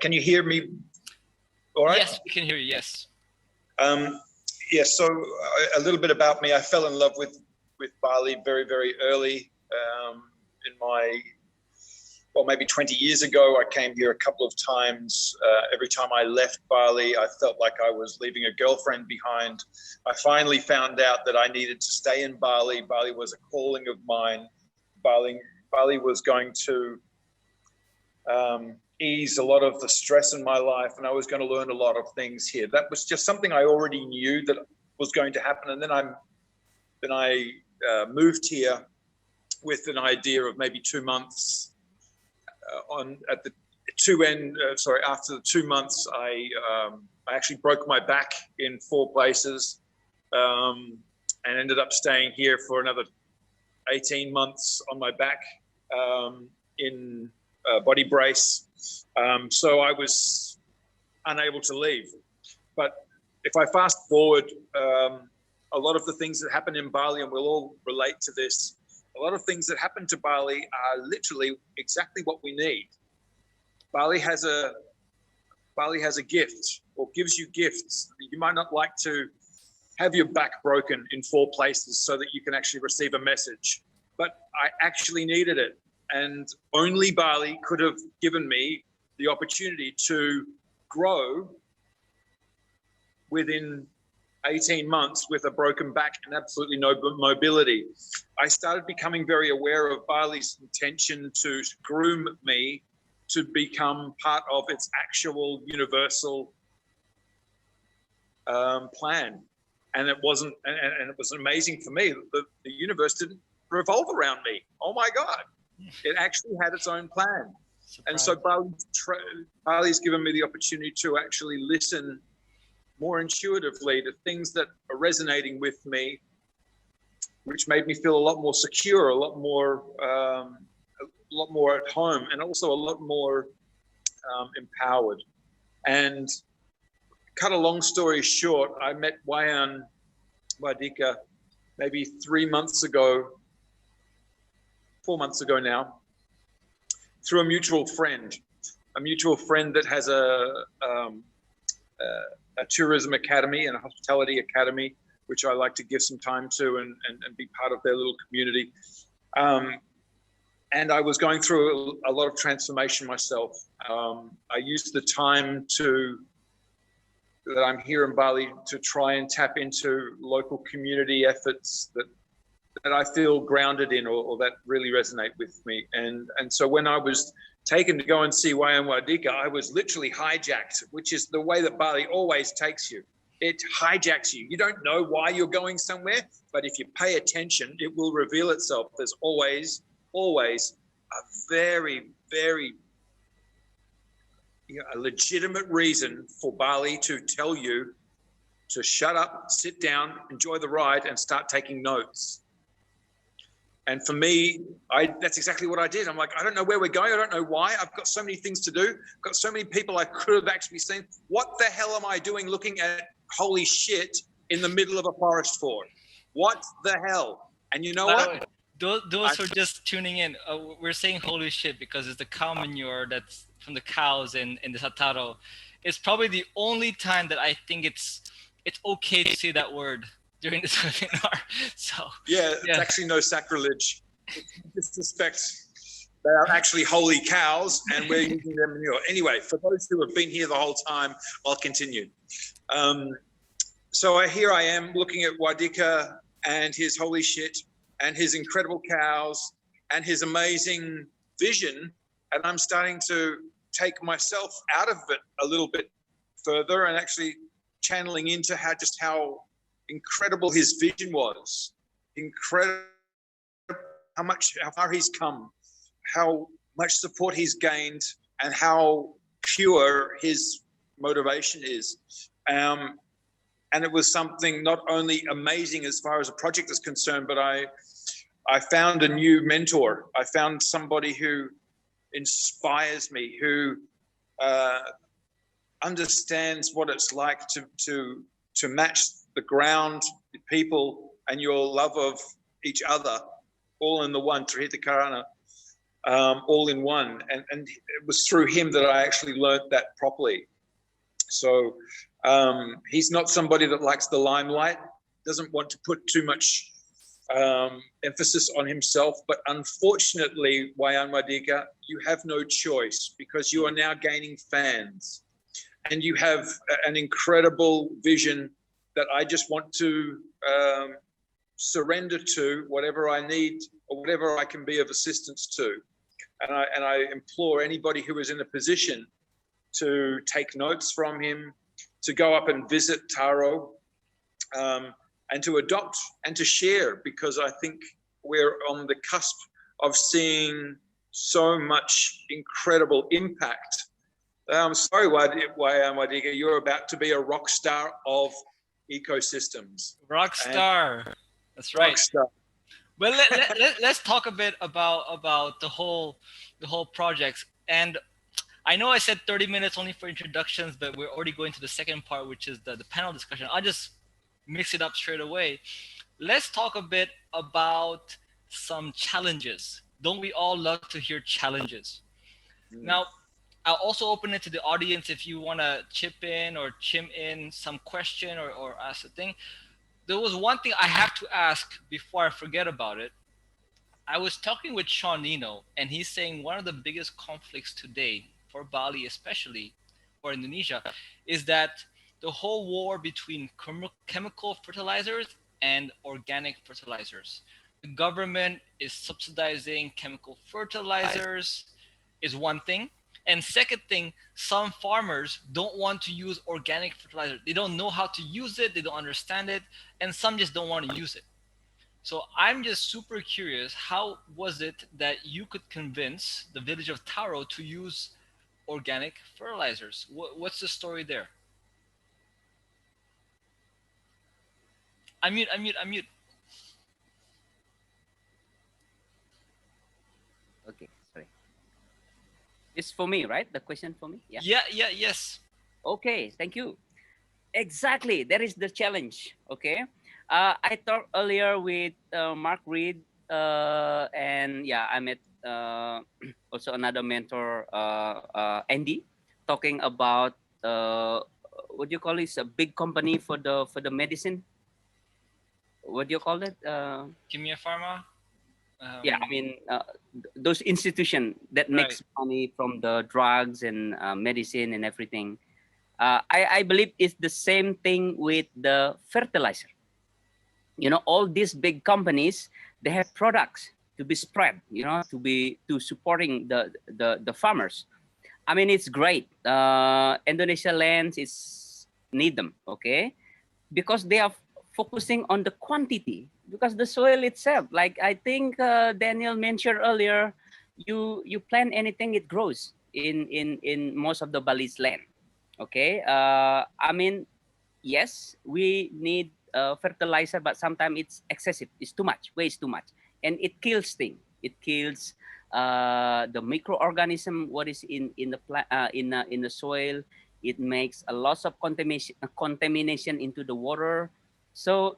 can you hear me all right? Yes, we can hear you, yes. Yes, so a little bit about me. I fell in love with Bali very, very early in my, well, maybe 20 years ago. I came here a couple of times. Every time I left Bali, I felt like I was leaving a girlfriend behind. I finally found out that I needed to stay in Bali. Bali was a calling of mine. Bali was going to ease a lot of the stress in my life, and I was going to learn a lot of things here. That was just something I already knew that was going to happen. And then I moved here with an idea of maybe 2 months. After the 2 months, I actually broke my back in 4 places, and ended up staying here for another 18 months on my back in body brace. So I was unable to leave. But if I fast forward, a lot of the things that happen in Bali, and we'll all relate to this, a lot of things that happen to Bali are literally exactly what we need. Bali has a gift, or gives you gifts. You might not like to have your back broken in 4 places so that you can actually receive a message, but I actually needed it. And only Bali could have given me the opportunity to grow within 18 months with a broken back and absolutely no mobility. I started becoming very aware of Bali's intention to groom me to become part of its actual universal plan. And it was amazing for me that the universe didn't revolve around me. Oh my God. It actually had its own plan. And so Bali's given me the opportunity to actually listen more intuitively to things that are resonating with me, which made me feel a lot more secure, a lot more at home, and also a lot more empowered. And cut a long story short, I met Wayan Wardika maybe 4 months ago now, through a mutual friend that has a tourism academy and a hospitality academy, which I like to give some time to and be part of their little community. And I was going through a lot of transformation myself. I used the time that I'm here in Bali to try and tap into local community efforts that I feel grounded in, or that really resonate with me. And so when I was taken to go and see Wayan Wardika, I was literally hijacked, which is the way that Bali always takes you. It hijacks you. You don't know why you're going somewhere, but if you pay attention, it will reveal itself. There's always a very, very a legitimate reason for Bali to tell you to shut up, sit down, enjoy the ride, and start taking notes. And for me, that's exactly what I did. I'm like, I don't know where we're going. I don't know why. I've got so many things to do. I've got so many people I could have actually seen. What the hell am I doing looking at holy shit in the middle of a forest for? What the hell? And you know what? Those who are just tuning in, we're saying holy shit because it's the cow manure that's from the cows in the Zataro. It's probably the only time that I think it's okay to say that word during this webinar. So it's actually no sacrilege. It's disrespect. They are actually holy cows, and we're using their manure. Anyway, for those who have been here the whole time, I'll continue. So here I am looking at Wardika and his holy shit and his incredible cows and his amazing vision, and I'm starting to take myself out of it a little bit further and actually channeling into how incredible his vision was, incredible how far he's come, how much support he's gained, and how pure his motivation is. And it was something not only amazing as far as a project is concerned, but I I found a new mentor. I found somebody who inspires me, who understands what it's like to match the ground, the people, and your love of each other, all in the one, Trihita Karana, all in one. And it was through him that I actually learned that properly. So he's not somebody that likes the limelight, doesn't want to put too much emphasis on himself, but unfortunately, Wayan Wardika, you have no choice, because you are now gaining fans, and you have an incredible vision that I just want to surrender to whatever I need or whatever I can be of assistance to. And I implore anybody who is in a position to take notes from him, to go up and visit Taro, and to adopt and to share, because I think we're on the cusp of seeing so much incredible impact. I'm sorry, Wayan Wardika, you're about to be a rock star of ecosystems. Rock star. That's right. Rock star. Well, let's talk a bit about the whole projects. And I know I said 30 minutes only for introductions, but we're already going to the second part, which is the panel discussion. I'll just mix it up straight away. Let's talk a bit about some challenges. Don't we all love to hear challenges? Now, I'll also open it to the audience if you want to chip in some question or ask a thing. There was one thing I have to ask before I forget about it. I was talking with Sean Nino, and he's saying one of the biggest conflicts today for Bali, especially, or Indonesia, is that the whole war between chemical fertilizers and organic fertilizers. The government is subsidizing chemical fertilizers is one thing. And second thing, some farmers don't want to use organic fertilizer. They don't know how to use it. They don't understand it. And some just don't want to use it. So I'm just super curious, how was it that you could convince the village of Taro to use organic fertilizers? What's the story there? Unmute. Okay, sorry. It's for me, right? The question for me? Yes. Okay, thank you. Exactly, that is the challenge, okay? I talked earlier with Mark Reed, and yeah, I met also another mentor, Andy, talking about what do you call it? It's a big company for the medicine. What do you call it? Kimia Pharma. Yeah, I mean those institutions that makes money from the drugs and medicine and everything. I believe it's the same thing with the fertilizer. You know, all these big companies, they have products to be spread, you know, to supporting the farmers. I mean, it's great. Indonesia lands need them, okay, because they are focusing on the quantity, because the soil itself, like I think Daniel mentioned earlier, you plant anything, it grows in most of the Bali's land. Okay, I mean, yes, we need fertilizer, but sometimes it's excessive. It's too much, way too much, and it kills things. It kills the microorganism what is in the soil. It makes a lot of contamination into the water. So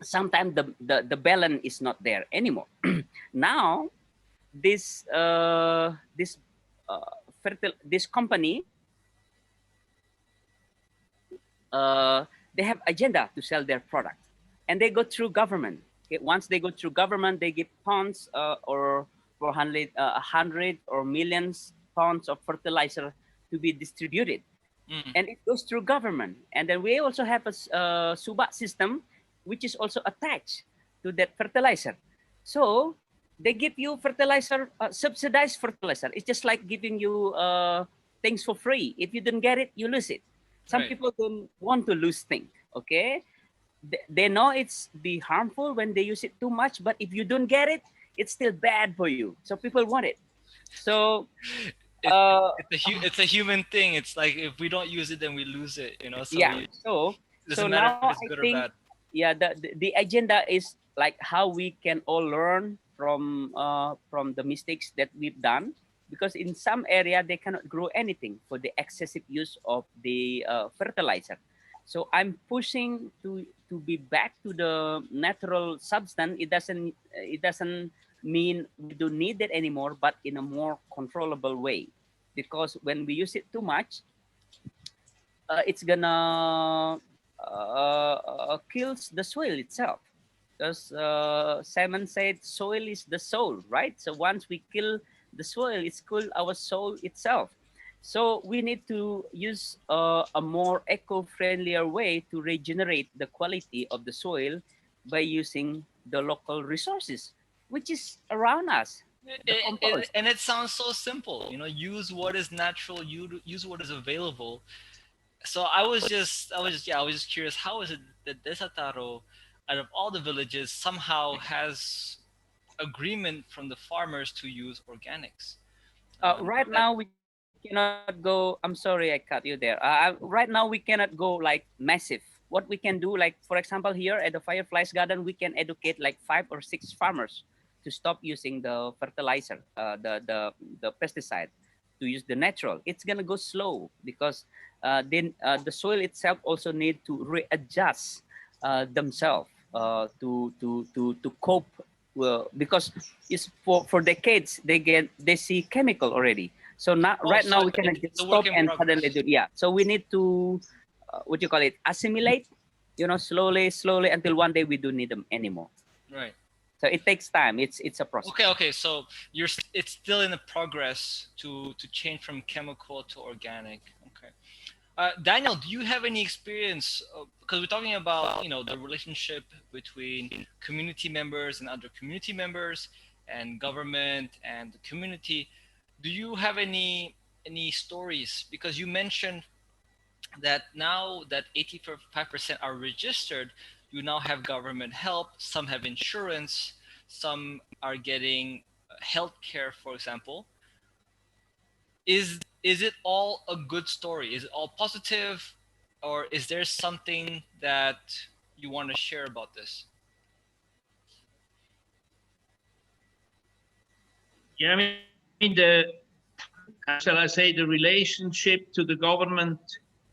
sometimes the balance is not there anymore. Now this company, they have agenda to sell their product, and they go through government. Okay? Once they go through government, they give tons or 100 or millions tons of fertilizer to be distributed. And it goes through government. And then we also have a Subak system, which is also attached to that fertilizer. So they give you fertilizer, subsidized fertilizer. It's just like giving you things for free. If you don't get it, you lose it. Some people don't want to lose things, okay? They know it's be harmful when they use it too much, but if you don't get it, it's still bad for you. So people want it. So it's a human thing. It's like if we don't use it, then we lose it. You know. So yeah. So now I think the agenda is like how we can all learn from the mistakes that we've done, because in some area they cannot grow anything for the excessive use of the fertilizer. So I'm pushing to be back to the natural substance. It doesn't mean we don't need it anymore, but in a more controllable way. Because when we use it too much, it's gonna kills the soil itself. Because Simon said soil is the soul, right? So once we kill the soil, it's kill our soul itself. So we need to use a more eco-friendlier way to regenerate the quality of the soil by using the local resources, which is around us. And it sounds so simple, use what is natural, use what is available. So I was just curious, how is it that Desa Taro, out of all the villages, somehow has agreement from the farmers to use organics? Right now we cannot go. I'm sorry, I cut you there. Right now we cannot go like massive. What we can do, like for example, here at the Fireflies Garden, we can educate like 5 or 6 farmers to stop using the fertilizer, the pesticide, to use the natural. It's gonna go slow because then the soil itself also need to readjust themselves to cope. Because it's for decades they see chemical already. So now right now we cannot just stop and suddenly do. Yeah. So we need to what you call it, assimilate, slowly until one day we don't need them anymore. Right. So it takes time. It's a process. Okay. So it's still in the progress to change from chemical to organic. Okay. Daniel, do you have any experience? Because we're talking about the relationship between community members and other community members, and government and the community. Do you have any stories? Because you mentioned that now that 85% are registered, you now have government help. Some have insurance. Some are getting health care, for example. Is it all a good story? Is it all positive, or is there something that you want to share about this? Yeah, I mean shall I say, the relationship to the government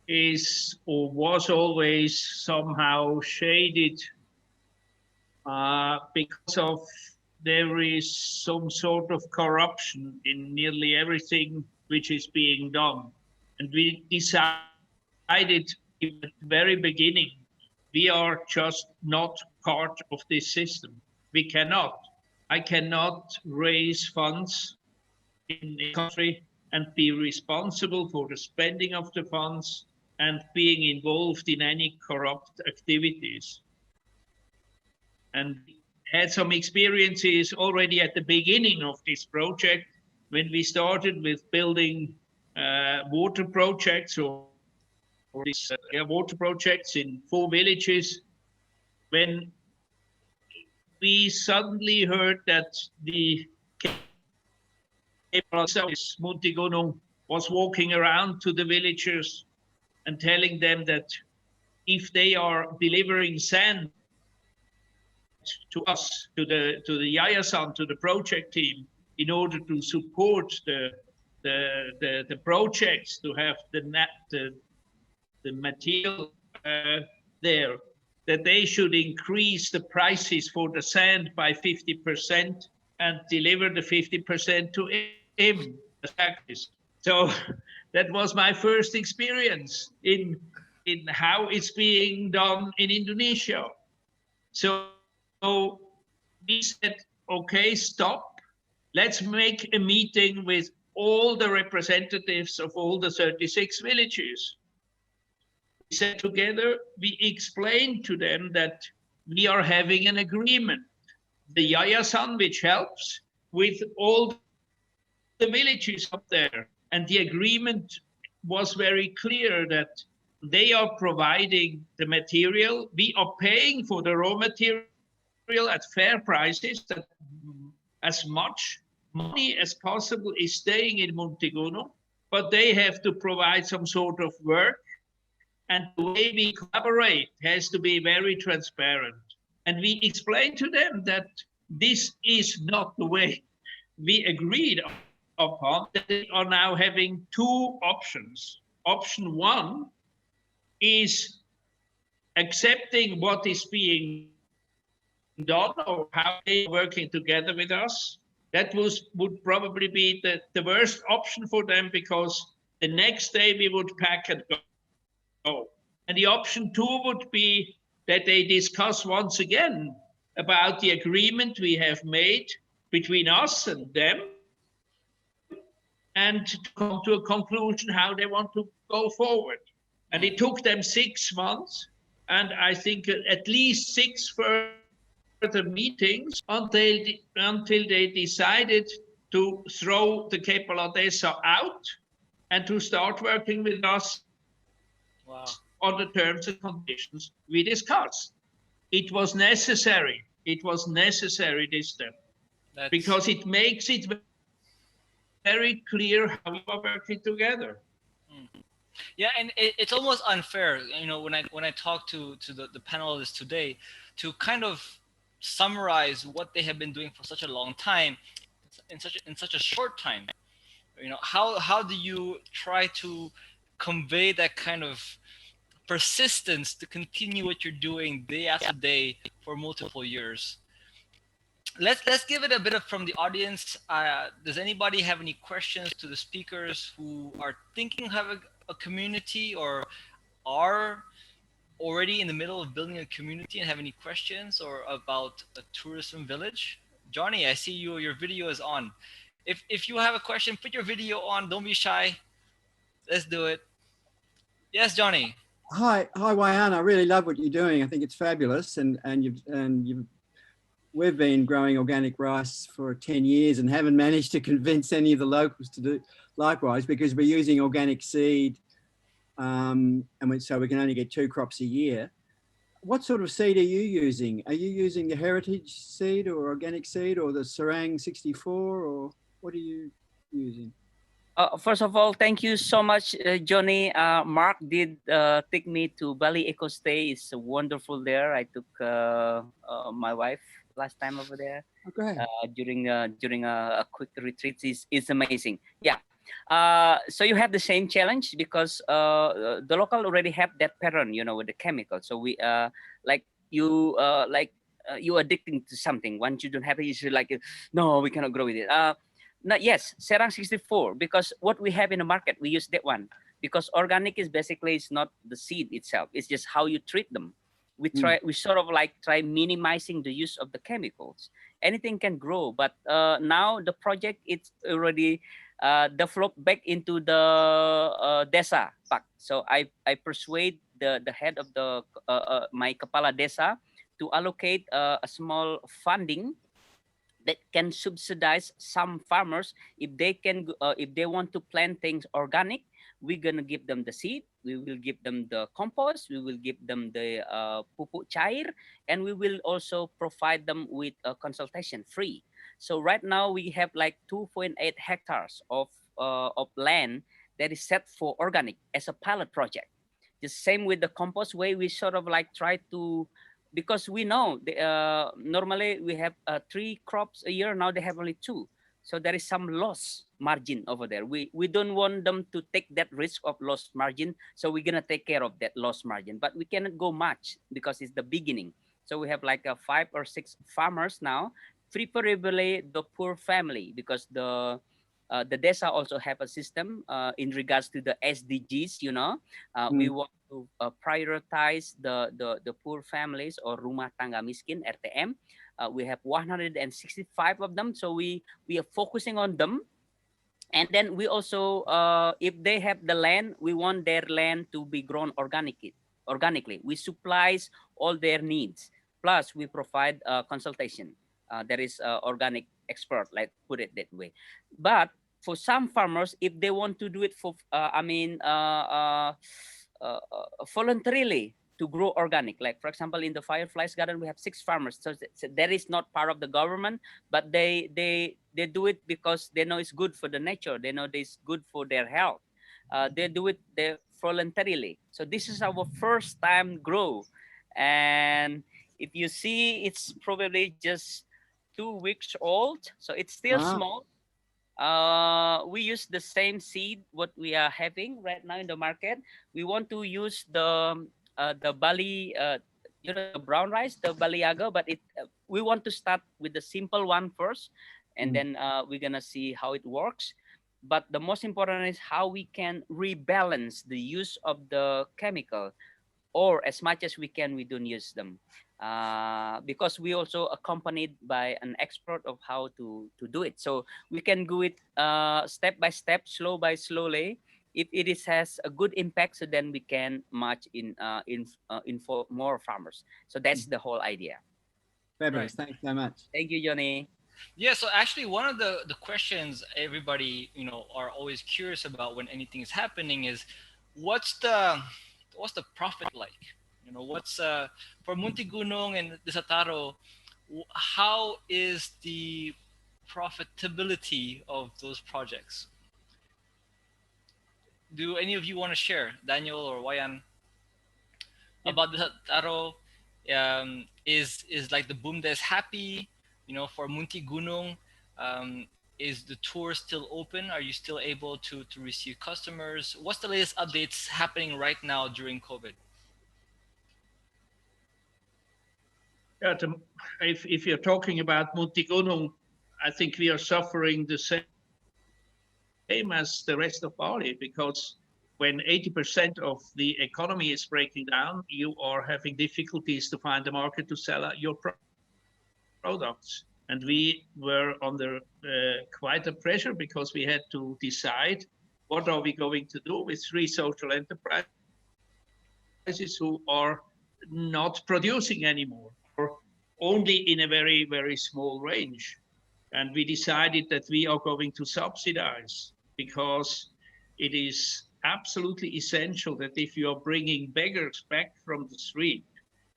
is or was always somehow shaded because of there is some sort of corruption in nearly everything which is being done. And we decided at the very beginning, we are just not part of this system. I cannot raise funds in a country and be responsible for the spending of the funds and being involved in any corrupt activities. And had some experiences already at the beginning of this project when we started with building water projects or these water projects in 4 villages, when we suddenly heard that the Muntiguno was walking around to the villagers and telling them that if they are delivering sand to us, to the Yayasan, to the project team, in order to support the projects, to have the material there, that they should increase the prices for the sand by 50% and deliver the 50% to him as practice. So that was my first experience in how it's being done in Indonesia. So we said, okay, stop. Let's make a meeting with all the representatives of all the 36 villages. We sat together, we explained to them that we are having an agreement. The Yayasan, which helps, with all the villages up there. And the agreement was very clear that they are providing the material. We are paying for the raw material at fair prices, that as much money as possible is staying in Muntiguno, but they have to provide some sort of work. And the way we collaborate has to be very transparent. And we explained to them that this is not the way we agreed upon, that they are now having two options. Option one is accepting what is being done or how they are working together with us. That would probably be the worst option for them, because the next day we would pack and go. And the option two would be that they discuss once again about the agreement we have made between us and them, and to come to a conclusion how they want to go forward. And it took them 6 months, and I think at least 6 further meetings until they decided to throw the Kepala Desa out and to start working with us on the terms and conditions we discussed. It was necessary. It was necessary this step, because it makes it very clear how we are working together. Yeah, and it's almost unfair, you know, when I talk to the panelists today, to kind of summarize what they have been doing for such a long time in such a short time. You know, how do you try to convey that kind of persistence to continue what you're doing day after day for multiple years? Let's give it a bit of from the audience. Does anybody have any questions to the speakers who are thinking of having a community or are already in the middle of building a community and have any questions or about a tourism village? Johnny, I see your video is on. If you have a question, put your video on. Don't be shy. Let's do it. Yes, Johnny. Hi, Wayan. I really love what you're doing. I think it's fabulous, and we've been growing organic rice for 10 years and haven't managed to convince any of the locals to do likewise, because we're using organic seed, so we can only get 2 crops a year. What sort of seed are you using? Are you using the heritage seed or organic seed or the Serang 64, or what are you using? First of all, thank you so much, Johnny. Mark did take me to Bali Eco Stay. It's wonderful there. I took my wife last time over there. Okay. During a quick retreat. It's amazing. Yeah. So you have the same challenge, because the local already have that pattern, you know, with the chemical. So we you addicting to something. Once you don't have it, you're like, no, we cannot grow with it. Yes, Serang 64, because what we have in the market, we use that one, because organic is basically, it's not the seed itself, it's just how you treat them. We sort of try minimizing the use of the chemicals. Anything can grow, but now the project, it's already developed back into the Desa Pak. So I persuade the head of the my Kepala Desa to allocate a small funding that can subsidize some farmers if they want to plant things organic. We're gonna give them the seed, we will give them the compost, we will give them the pupuk cair, and we will also provide them with a consultation free. So right now we have 2.8 hectares of land that is set for organic as a pilot project. The same with the compost way, we sort of try to, because we know normally we have 3 crops a year, now they have only 2. So there is some loss margin over there. We don't want them to take that risk of loss margin. So we're gonna take care of that loss margin, but we cannot go much because it's the beginning. So we have 5 or 6 farmers now, preferably the poor family, because the Desa also have a system in regards to the SDGs, you know. We want to prioritize the poor families, or Rumah Tangga Miskin, RTM. We have 165 of them, so we are focusing on them. And then we also, if they have the land, we want their land to be grown organically. We supplies all their needs. Plus, we provide consultation. There is organic expert, put it that way. But for some farmers, if they want to do it for, voluntarily to grow organic, like for example, in the Fireflies Garden, we have 6 farmers. So that is not part of the government, but they do it because they know it's good for the nature. They know it's good for their health. They do it voluntarily. So this is our first time grow. And If you see, it's probably just 2 weeks old, so it's still Wow. small. We use the same seed what we are having right now in the market. We want to use the Bali, the brown rice, the Baliaga, but we want to start with the simple one first, and then we're gonna see how it works. But the most important is how we can rebalance the use of the chemical, or as much as we can, we don't use them, because we also accompanied by an expert of how to do it. So we can do it step by step, slow by slowly. If it has a good impact, so then we can match in for more farmers. So that's the whole idea. Fabulous. Thanks so much. Thank you, Johnny. Yeah, so actually one of the questions everybody, are always curious about when anything is happening is what's the profit like? What's for Muntiguno and Desa Taro, how is the profitability of those projects? Do any of you want to share, Daniel or Wayan, about Desa Taro? Is like the BUMDES happy? For Muntiguno, is the tour still open? Are you still able to receive customers? What's the latest updates happening right now during COVID? Yeah, if you're talking about Muntiguno, I think we are suffering the same as the rest of Bali, because when 80% of the economy is breaking down, you are having difficulties to find a market to sell your products. And we were under quite a pressure, because we had to decide what are we going to do with 3 social enterprises who are not producing anymore, or only in a very, very small range. And we decided that we are going to subsidize, because it is absolutely essential that if you are bringing beggars back from the street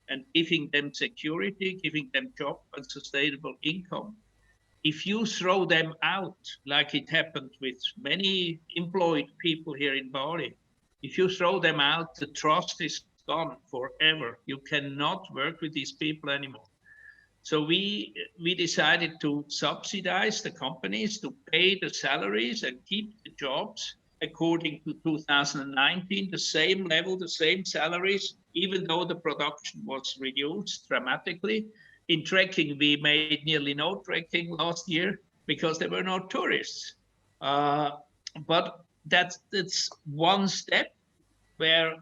and giving them security, giving them job and sustainable income, if you throw them out, like it happened with many employed people here in Bali, if you throw them out, the trust is gone forever. You cannot work with these people anymore. So we decided to subsidize the companies, to pay the salaries and keep the jobs according to 2019, the same level, the same salaries, even though the production was reduced dramatically. In trekking, we made nearly no trekking last year because there were no tourists. But that's one step where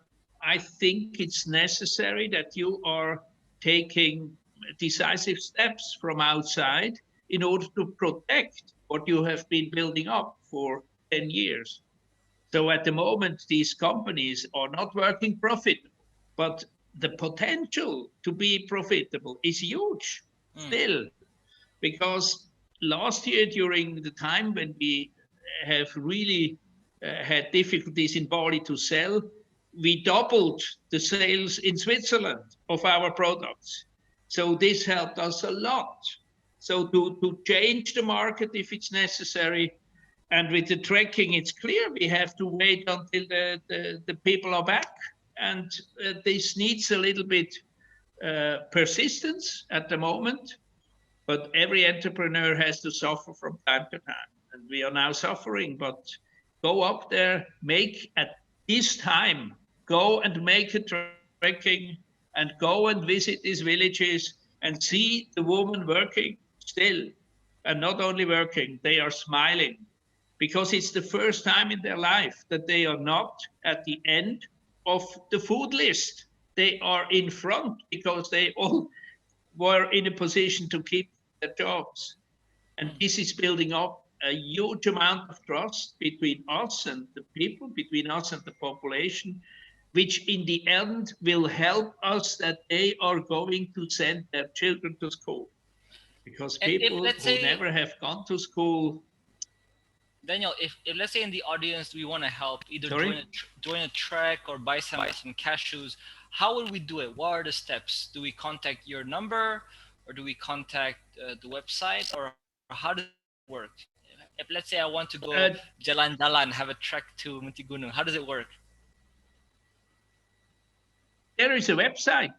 I think it's necessary that you are taking decisive steps from outside in order to protect what you have been building up for 10 years. So at the moment, these companies are not working profitable, but the potential to be profitable is huge still, because last year, during the time when we have really had difficulties in Bali to sell, we doubled the sales in Switzerland of our products. So this helped us a lot. So to change the market if it's necessary. And with the trekking, it's clear we have to wait until the people are back. And this needs a little bit persistence at the moment. But every entrepreneur has to suffer from time to time. And we are now suffering, but go up there, make at this time, go and make a trekking and go and visit these villages and see the women working still. And not only working, they are smiling, because it's the first time in their life that they are not at the end of the food list. They are in front because they all were in a position to keep their jobs. And this is building up a huge amount of trust between us and the people, between us and the population, which in the end will help us that they are going to send their children to school. Because people who never have gone to school. Daniel, if let's say in the audience we want to help, either join a trek or buy some cashews, how would we do it? What are the steps? Do we contact your number, or do we contact the website, or how does it work? If let's say I want to go jalan-jalan, have a trek to Muntiguno, how does it work? There is a website.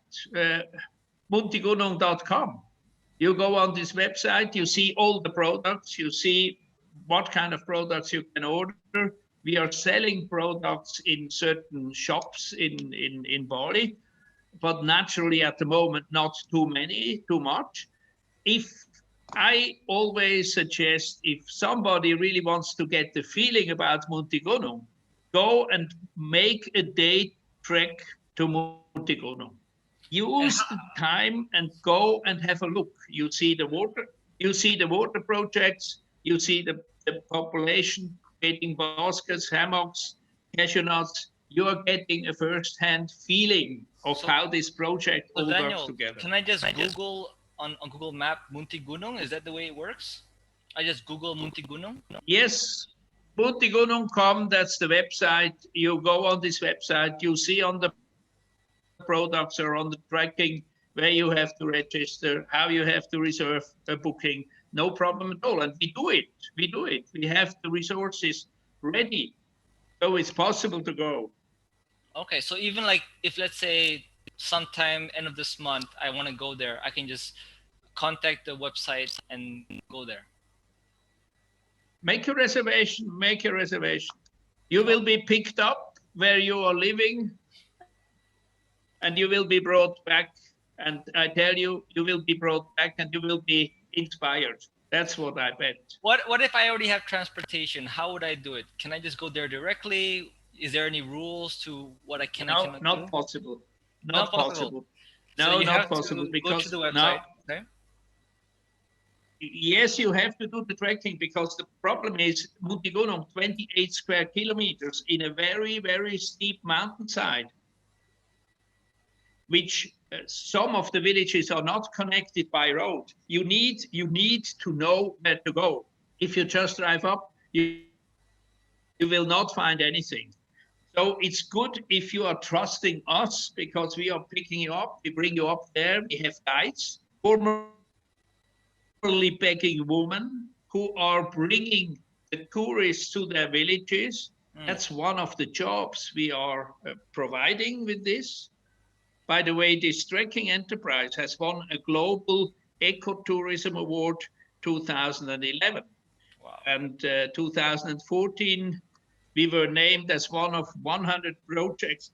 Muntiguno.com. You go on this website, you see all the products, you see what kind of products you can order. We are selling products in certain shops in Bali, but naturally at the moment, not too much. If I always suggest, if somebody really wants to get the feeling about Muntiguno, go and make a day trek to Muntiguno. Use the time and go and have a look. You see the water projects, you see the population creating baskets, hammocks, cashew nuts. You are getting a first-hand feeling of how this project all Daniel, works together. Can I just Google on Google Map Muntiguno? Is that the way it works? I just Google Muntiguno? Yes, Muntiguno.com, that's the website. You go on this website, you see on the products or on the tracking where you have to register, how you have to reserve a booking. No problem at all. And we do it. We have the resources ready. So it's possible to go. Okay, so even like if let's say sometime end of this month, I want to go there, I can just contact the website and go there. Make a reservation. You will be picked up where you are living and you will be brought back. And I tell you, you will be brought back and you will be inspired. That's what I bet. What if I already have transportation? How would I do it? Can I just go there directly? Is there any rules to what I can and cannot do? Possible. Not possible. No, so not possible. Because go to the website. Okay. Yes, you have to do the trekking because the problem is Muntiguno, 28 square kilometers in a very, very steep mountainside, which some of the villages are not connected by road. You need to know where to go. If you just drive up, you will not find anything. So it's good if you are trusting us because we are picking you up, we bring you up there, we have guides, formerly begging women who are bringing the tourists to their villages. That's one of the jobs we are providing with this. By the way, this trekking enterprise has won a Global Ecotourism Award 2011. Wow. And 2014, we were named as one of 100 projects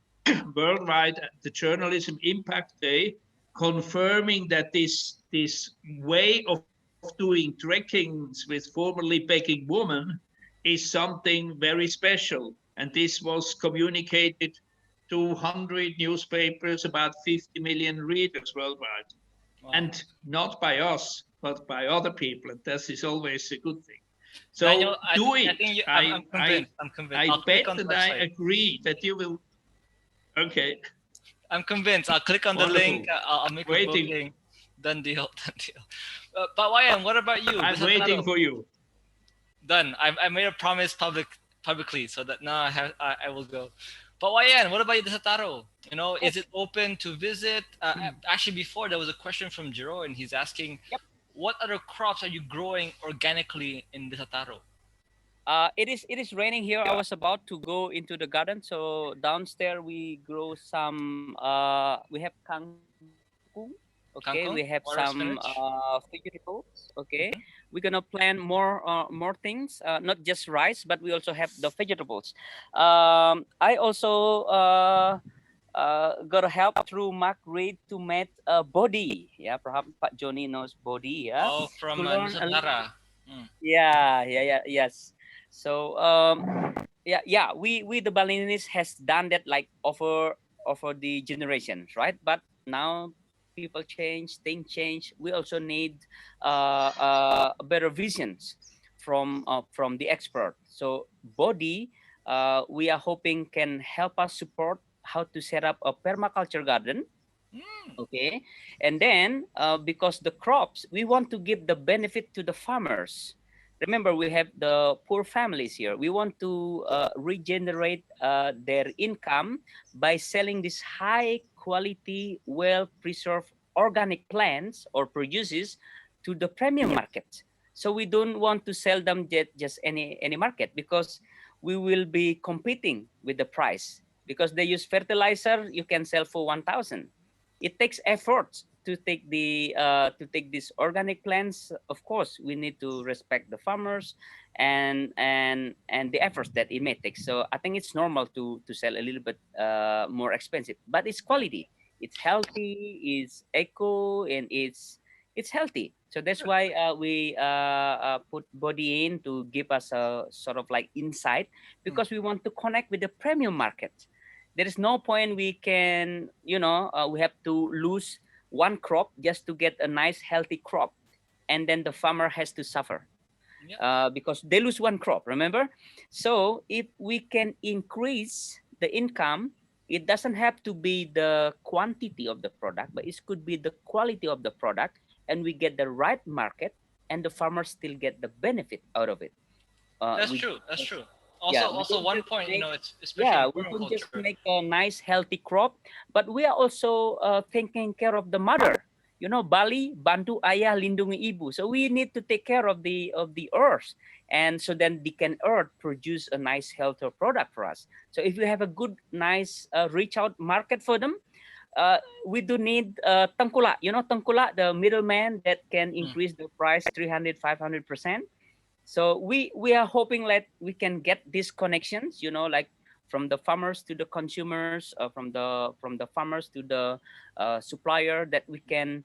worldwide at the Journalism Impact Day, confirming that this way of doing trekkings with formerly begging women is something very special. And this was communicated to 100 newspapers, about 50 million readers worldwide. Wow. And not by us, but by other people. And this is always a good thing. So Daniel, I'm convinced. I bet and I agree that you will. Okay. I'm convinced. I'll click on the link. I'll make a booking. Done deal. But Wayan, what about you? I'm waiting for you. Done. I made a promise publicly, so that now I will go. But Wayan, what about Desa Taro? You know, is it open to visit? Actually, before there was a question from Jiro, and he's asking, what other crops are you growing organically in Desa Taro? It is raining here. I was about to go into the garden. So downstairs we grow some. We have kangkung. Okay, we have some vegetables. Okay, we're gonna plant more things. Not just rice, but we also have the vegetables. I also got help through Mark Reed to make body. Yeah, perhaps Pak Johnny knows body. Yeah. Oh, from Zataro. Yes. So we the Balinese has done that like over the generations, right? But now people change, things change. We also need better visions from the expert. So body, we are hoping can help us support how to set up a permaculture garden. Okay, and then because the crops, we want to give the benefit to the farmers. Remember, we have the poor families here. We want to regenerate their income by selling this high quality, well-preserved organic plants or produces to the premium market. So we don't want to sell them just any market, because we will be competing with the price. Because they use fertilizer, you can sell for 1,000. It takes effort to take these organic plants, of course, we need to respect the farmers and the efforts that it may take. So I think it's normal to sell a little bit more expensive, but it's quality, it's healthy, it's eco, and it's healthy. So that's why we put body in to give us a sort of like insight, because we want to connect with the premium market. There is no point we can, we have to lose one crop just to get a nice healthy crop, and then the farmer has to suffer because they lose one crop, remember? So if we can increase the income, it doesn't have to be the quantity of the product, but it could be the quality of the product, and we get the right market, and the farmers still get the benefit out of it. That's true. That's true. Yeah, Also one point, make, it's especially in we don't just permaculture. make a nice healthy crop, but we are also taking care of the mother. Bali, bantu ayah, lindungi ibu. So we need to take care of the earth, and so then the earth produce a nice healthier product for us. So if we have a good, nice reach out market for them, we do need tengkulak. Tengkulak, the middleman that can increase the price 300-500%. So we are hoping that we can get these connections, like from the farmers to the consumers, from the farmers to the supplier, that we can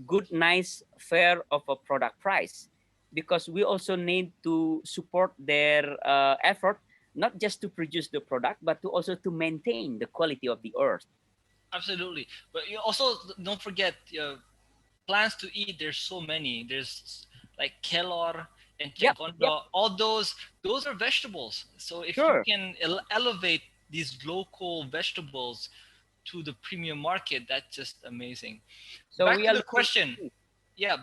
good, nice, fair of a product price, because we also need to support their effort, not just to produce the product, but to also to maintain the quality of the earth. Absolutely, but you also don't forget plants to eat. There's so many. There's like kelor and chegondo. All those are vegetables. So if you can elevate these local vegetables to the premium market, that's just amazing. So back to the question.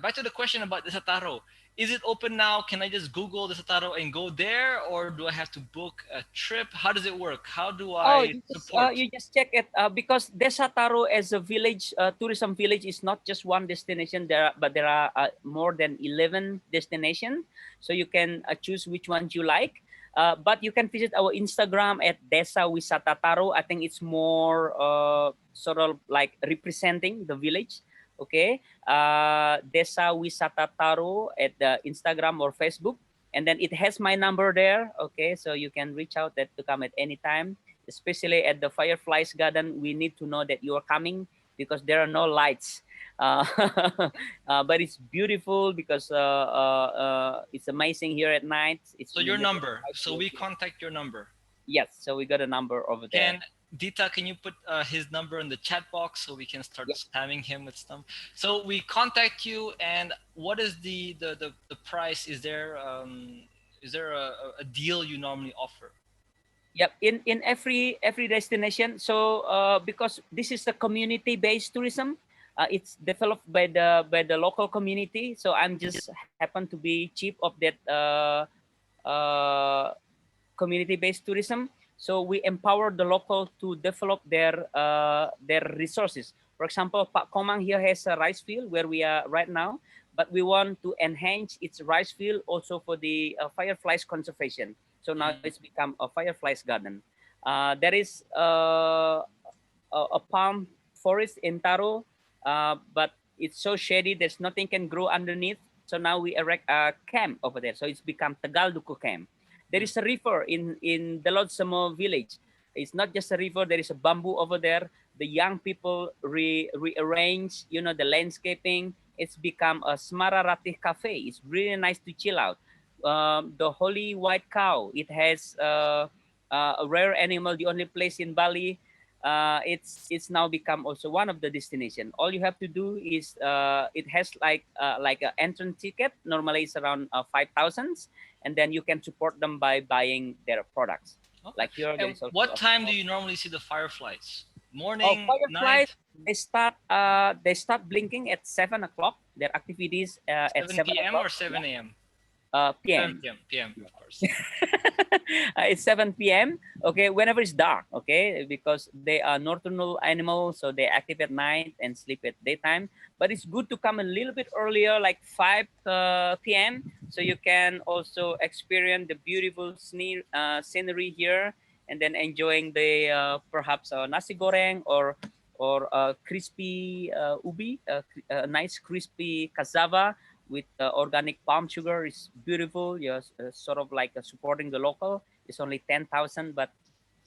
Back to the question about Desa Taro. Is it open now? Can I just Google Desa Taro and go there, or do I have to book a trip? How does it work? How do I support? You just check it because Desa Taro as a village, tourism village, is not just one destination. But there are more than 11 destinations. So you can choose which ones you like. But you can visit our Instagram at Desa Wisata Taro. I think it's more sort of like representing the village. Okay, Desa Wisata Taro at the Instagram or Facebook, and then it has my number there. Okay, so you can reach out to come at any time, especially at the Fireflies Garden. We need to know that you are coming because there are no lights, but it's beautiful because it's amazing here at night. So your number. So we contact your number. Yes, so we got a number over there. Dita, can you put his number in the chat box so we can start spamming him with stuff? So we contact you, and what is the price? Is there a deal you normally offer? Yep, in every destination. So because this is a community-based tourism, it's developed by the local community. So I'm just happen to be chief of that community-based tourism. So we empower the local to develop their resources. For example, Pak Komang here has a rice field where we are right now, but we want to enhance its rice field also for the fireflies conservation. So now it's become a fireflies garden. There is a palm forest in Taro, but it's so shady, there's nothing can grow underneath. So now we erect a camp over there. So it's become Tegal Duku camp. There is a river in the Lodsamo village. It's not just a river, there is a bamboo over there. The young people rearrange, the landscaping. It's become a Smara Ratih cafe. It's really nice to chill out. The holy white cow, it has a rare animal, the only place in Bali. It's now become also one of the destination. All you have to do is it has like an entrance ticket. Normally it's around 5,000, and then you can support them by buying their products. Okay. Like here. And what time do you normally see the fireflies? Morning, fireflies, night? They start blinking at 7 o'clock. Their activities at 7 p.m. or 7 a.m. PM. 7 p.m. Of course. It's 7 p.m. Okay, whenever it's dark. Okay, because they are nocturnal animals, so they active at night and sleep at daytime. But it's good to come a little bit earlier, like 5 p.m. So you can also experience the beautiful scenery here, and then enjoying the perhaps nasi goreng or or crispy ubi, nice crispy cassava with organic palm sugar is beautiful. You're sort of like supporting the local. It's only 10,000, but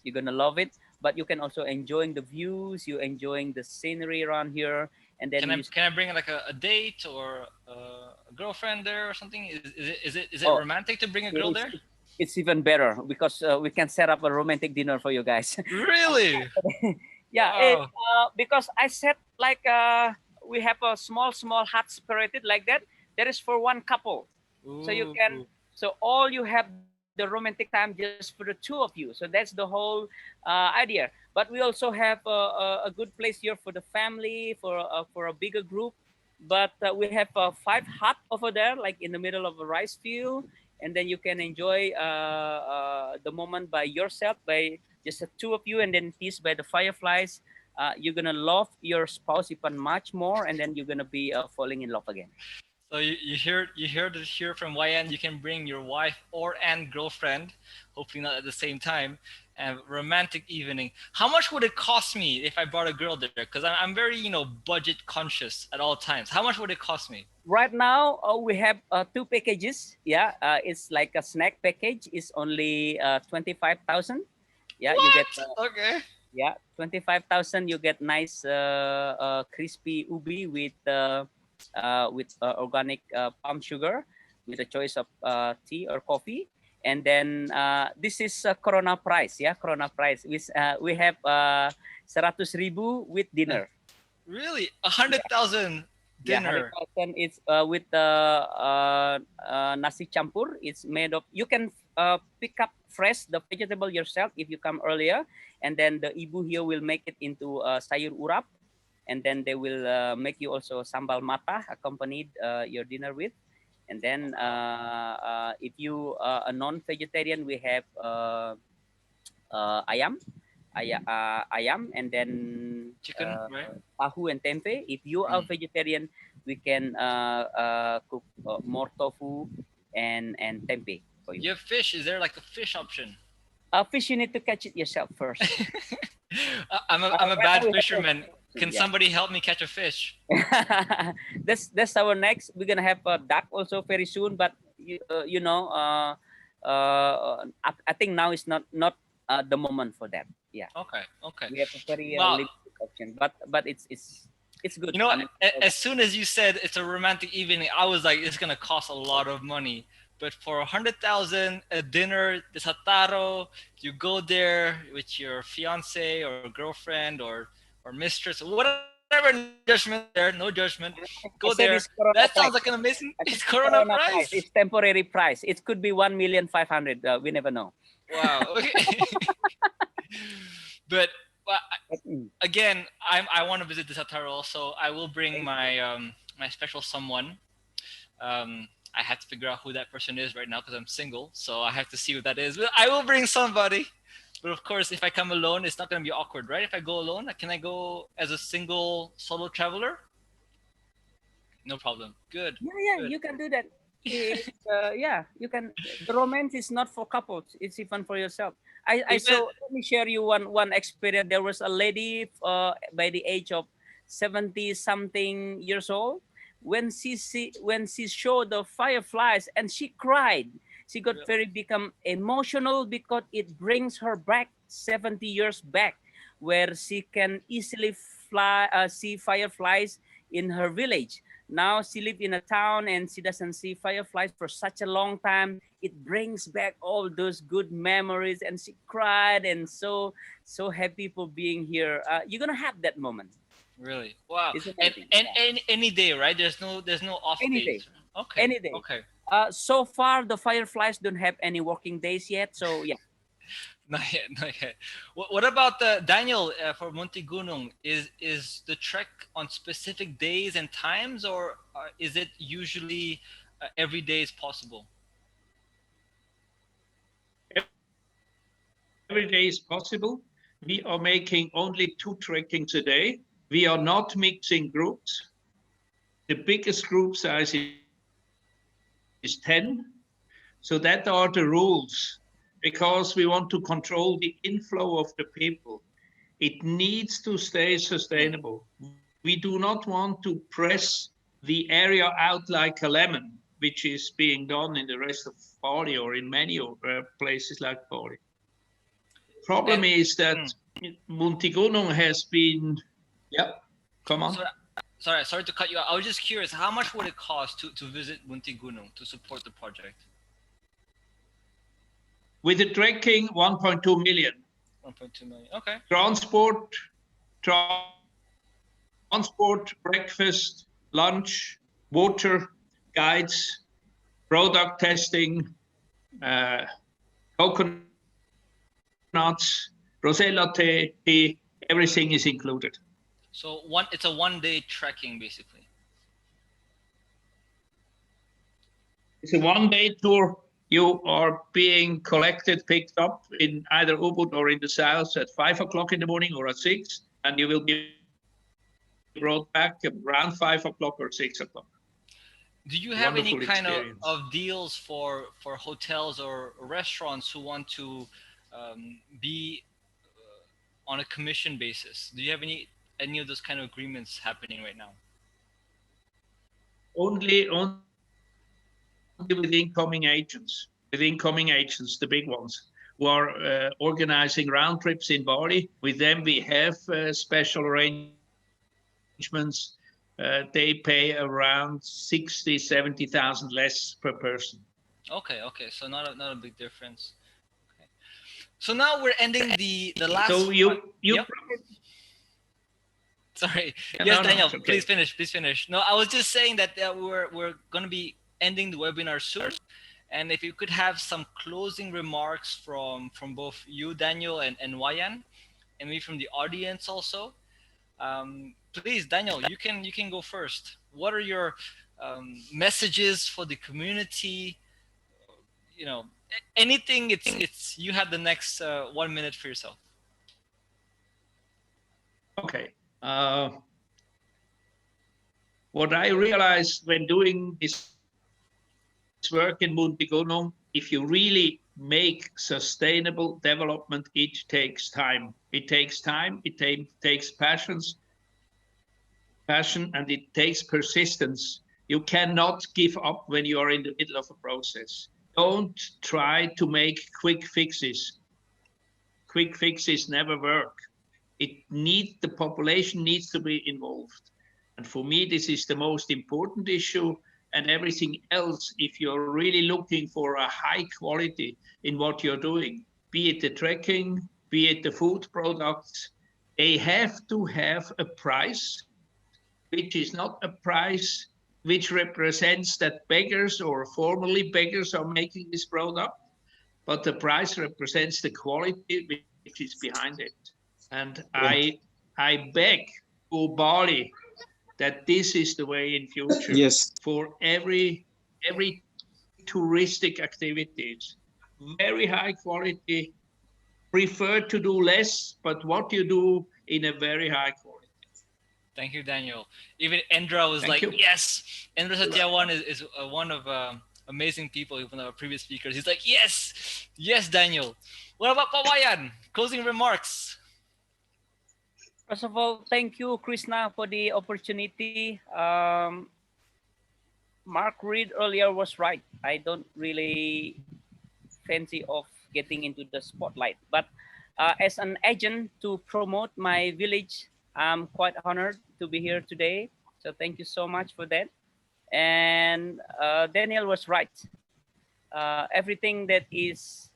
you're gonna love it. But you can also enjoying the views, you enjoying the scenery around here, and then can I bring like a date or a girlfriend there or something? Is it Oh, romantic to bring a girl there? it's even better because we can set up a romantic dinner for you guys. Really? Yeah, Wow. because I said like we have a small hut separated like that. That is for one couple, so you can. Ooh. So all you have the romantic time just for the two of you. So that's the whole idea. But we also have a good place here for the family, for a bigger group. But we have 5 hut over there, like in the middle of a rice field, and then you can enjoy the moment by yourself, by just the two of you, and then teased by the fireflies. You're gonna love your spouse even much more, and then you're gonna be falling in love again. So you heard it here from Wayan. You can bring your wife or and girlfriend, hopefully not at the same time, and romantic evening. How much would it cost me if I brought a girl there? Because I'm very budget conscious at all times. How much would it cost me? Right now, we have 2 packages. Yeah, it's like a snack package. It's only 25,000. Yeah, What? you get Okay. 25,000. You get nice crispy ubi with organic palm sugar, with a choice of tea or coffee. And then this is Corona price. Yeah, Corona price. We have 100,000 with dinner. Really? 100,000 Yeah, dinner? 100,000. It's with nasi campur. It's made of. You can pick up fresh the vegetable yourself if you come earlier, and then the ibu here will make it into sayur urap, and then they will make you also sambal mata accompanied your dinner with, and then if you are a non-vegetarian, we have ayam, ayam, and then Chicken, right? tahu and tempe. If you are vegetarian, we can cook more tofu and tempeh for you. You have fish. Is there like a fish option? Fish, you need to catch it yourself first. I'm a Right now bad we have fisherman. Can yeah. somebody help me catch a fish? That's our next. We're gonna have a duck also very soon, but I think now is not the moment for that. Yeah, Okay. Okay. we have a very Wow. limited option, but it's good. You know, I mean, as soon as you said it's a romantic evening, I was like, it's gonna cost a lot of money. But for 100,000, a dinner, Desa Taro, you go there with your fiance or girlfriend or mistress or whatever. No judgment there, no judgment. Go I said there. it's Corona That sounds price. like an amazing. I said It's Corona price. price. It's temporary price. It could be 1,500,000. We never know. Wow. Okay. But again, I want to visit the Zataro also. I will bring my my special someone. I have to figure out who that person is right now because I'm single, so I have to see what that is. But I will bring somebody. But of course, if I come alone, it's not going to be awkward, right? If I go alone, can I go as a single solo traveler? No problem. Good. Yeah, Good. you can do that. Yeah, you can. The romance is not for couples; it's even for yourself. I saw. Let me share you one experience. There was a lady by the age of 70 something years old. When she showed the fireflies, and she cried. She got very become emotional because it brings her back 70 years back, where she can easily see fireflies in her village. Now she lives in a town and she doesn't see fireflies for such a long time. It brings back all those good memories, and she cried and so happy for being here. You're gonna have that moment. Really? Wow. It's And amazing. any day, right? There's no off Any days. day. Okay. Any day. Okay. So far, the fireflies don't have any working days yet. So yeah. Not yet, not yet. What about Daniel for Muntiguno? Is the trek on specific days and times, or is it usually every day is possible? Every day is possible. We are making only 2 trekkings a day. We are not mixing groups. The biggest group size is 10. So that are the rules, because we want to control the inflow of the people. It needs to stay sustainable. We do not want to press the area out like a lemon, which is being done in the rest of Bali or in many places like Bali. Problem is that Muntiguno has been, yeah, come on. Sorry to cut you out. I was just curious, how much would it cost to visit Muntiguno to support the project? With the trekking, 1.2 million. 1.2 million, okay. Transport, breakfast, lunch, water, guides, product testing, coconuts, rosella tea, everything is included. So it's a one-day trekking, basically. It's a one-day tour. You are being picked up in either Ubud or in the south at 5 o'clock in the morning or at 6, and you will be brought back around 5 o'clock or 6 o'clock. Do you have any kind of deals for hotels or restaurants who want to be on a commission basis? Do you have any of those kind of agreements happening right now? Only with incoming agents, the big ones, who are organizing round trips in Bali. With them, we have special arrangements. They pay around 60,000, 70,000 less per person. Okay, so not a big difference. Okay. So now we're ending the last. So Yep. Sorry. Yeah, yes, no, Daniel. Okay. Please finish. No, I was just saying that we're going to be ending the webinar soon, and if you could have some closing remarks from both you, Daniel, and Wayan, and maybe from the audience also. Please, Daniel, you can go first. What are your messages for the community? You know, anything. It's you have the next 1 minute for yourself. Okay. What I realized when doing this work in Muntiguno, if you really make sustainable development, it takes time. It takes time, it takes passion, and it takes persistence. You cannot give up when you are in the middle of a process. Don't try to make quick fixes. Quick fixes never work. The population needs to be involved. And for me, this is the most important issue. And everything else, if you're really looking for a high quality in what you're doing, be it the trekking, be it the food products, they have to have a price, which is not a price which represents that beggars or formerly beggars are making this product, but the price represents the quality which is behind it. And I beg for Bali that this is the way in future. Yes. For every touristic activities, very high quality, prefer to do less, but what you do in a very high quality. Thank you, Daniel. Even Endra was Thank you. Yes. Endra Satyawan is one of amazing people, even our previous speakers. He's like, yes, Daniel. What about Wayan? Closing remarks. First of all, thank you, Krishna, for the opportunity. Mark Reed earlier was right. I don't really fancy of getting into the spotlight, but as an agent to promote my village, I'm quite honored to be here today. So thank you so much for that. And Daniel was right. Everything that is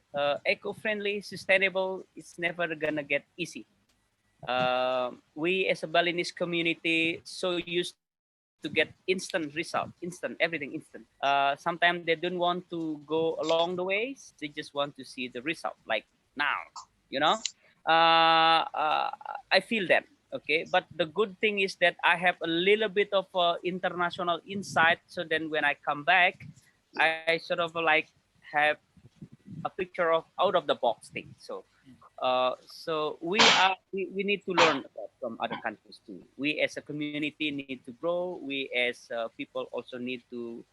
eco-friendly, sustainable, it's never gonna get easy. We as a Balinese community so used to get instant result, everything instant. Sometimes they don't want to go along the ways. They just want to see the result like now, you know. I feel that, okay. But the good thing is that I have a little bit of international insight. So then when I come back, I sort of like have a picture of out of the box thing. So we need to learn from other countries too. We as a community need to grow. We as people also need to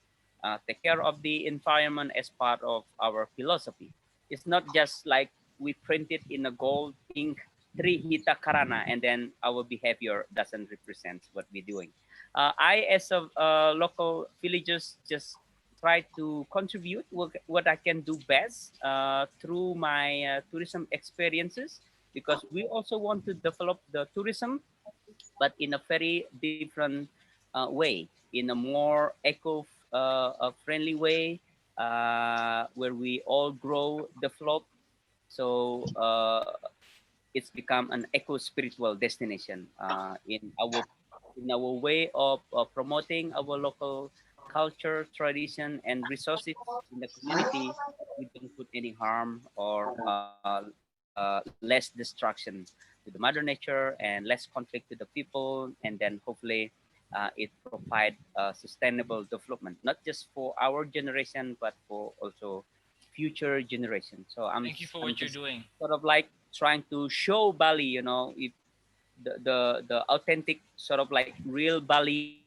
take care of the environment as part of our philosophy. It's not just like we print it in a gold ink Tri Hita Karana, and then our behavior doesn't represent what we're doing. I, as a local villagers, just try to contribute what I can do best through my tourism experiences, because we also want to develop the tourism, but in a very different way, in a more eco-friendly way, where we all grow, develop. So it's become an eco-spiritual destination in our way of promoting our local culture, tradition, and resources in the community. We don't put any harm or less destruction to the mother nature, and less conflict to the people, and then hopefully it provide sustainable development, not just for our generation, but for also future generations. So Thank you for what you're doing. Sort of like trying to show Bali, you know, if the authentic sort of like real Bali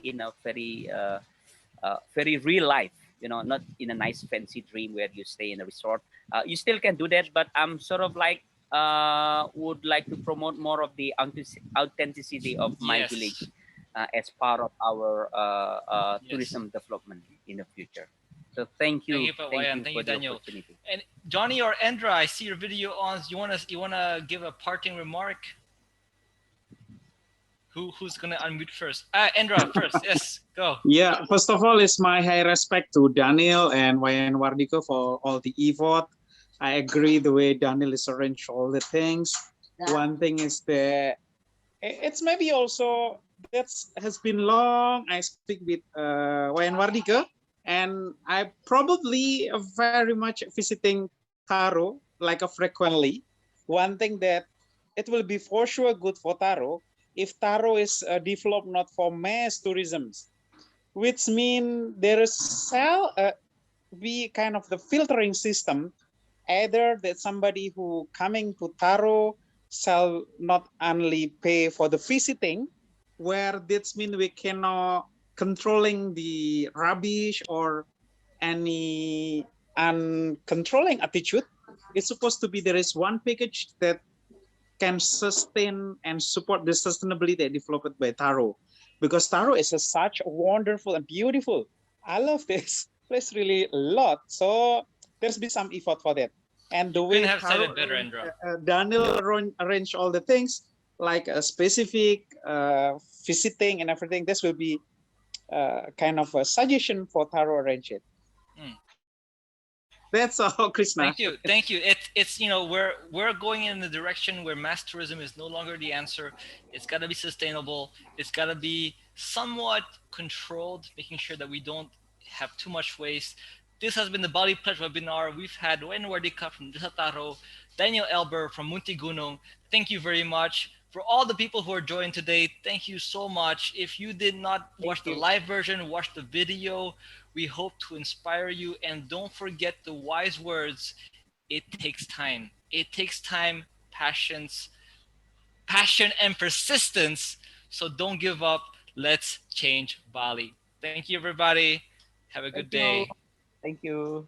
in a very real life, you know, not in a nice fancy dream where you stay in a resort. You still can do that, but I'm sort of like would like to promote more of the authenticity of my village as part of our tourism development in the future. So thank you, Wayan. Thank you, Daniel. And Johnny or Endra, I see your video on. You wanna give a parting remark? Who's gonna unmute first? Endra first. Yes, go. Yeah, first of all, it's my high respect to Daniel and Wayan Wardika for all the effort. I agree the way Daniel is arranged all the things. One thing is that it's maybe also that has been long. I speak with Wayan Wardika, and I probably very much visiting Taro like a frequently. One thing that it will be for sure good for Taro if Taro is developed not for mass tourism, which means there shall be kind of the filtering system, either that somebody who coming to Taro shall not only pay for the visiting, where that means we cannot controlling the rubbish or any uncontrolling attitude. It's supposed to be there is one package that can sustain and support the sustainability developed by Taro, because Taro is such wonderful and beautiful. I love this place really a lot. So there's been some effort for that. And the way have Taro, said it better, Endra. Daniel arranged all the things like a specific visiting and everything. This will be kind of a suggestion for Taro arrange it. That's all, Krishna. Thank you. It's you know, we're going in the direction where mass tourism is no longer the answer. It's got to be sustainable. It's got to be somewhat controlled, making sure that we don't have too much waste. This has been the Bali Pledge webinar. We've had Wayan Wardika from Desa Taro, Daniel Elber from Muntiguno. Thank you very much. For all the people who are joined today, thank you so much. If you did not watch the live version, watch the video. We hope to inspire you. And don't forget the wise words. It takes time. It takes time, passion, and persistence. So don't give up. Let's change Bali. Thank you, everybody. Have a good day. Thank you.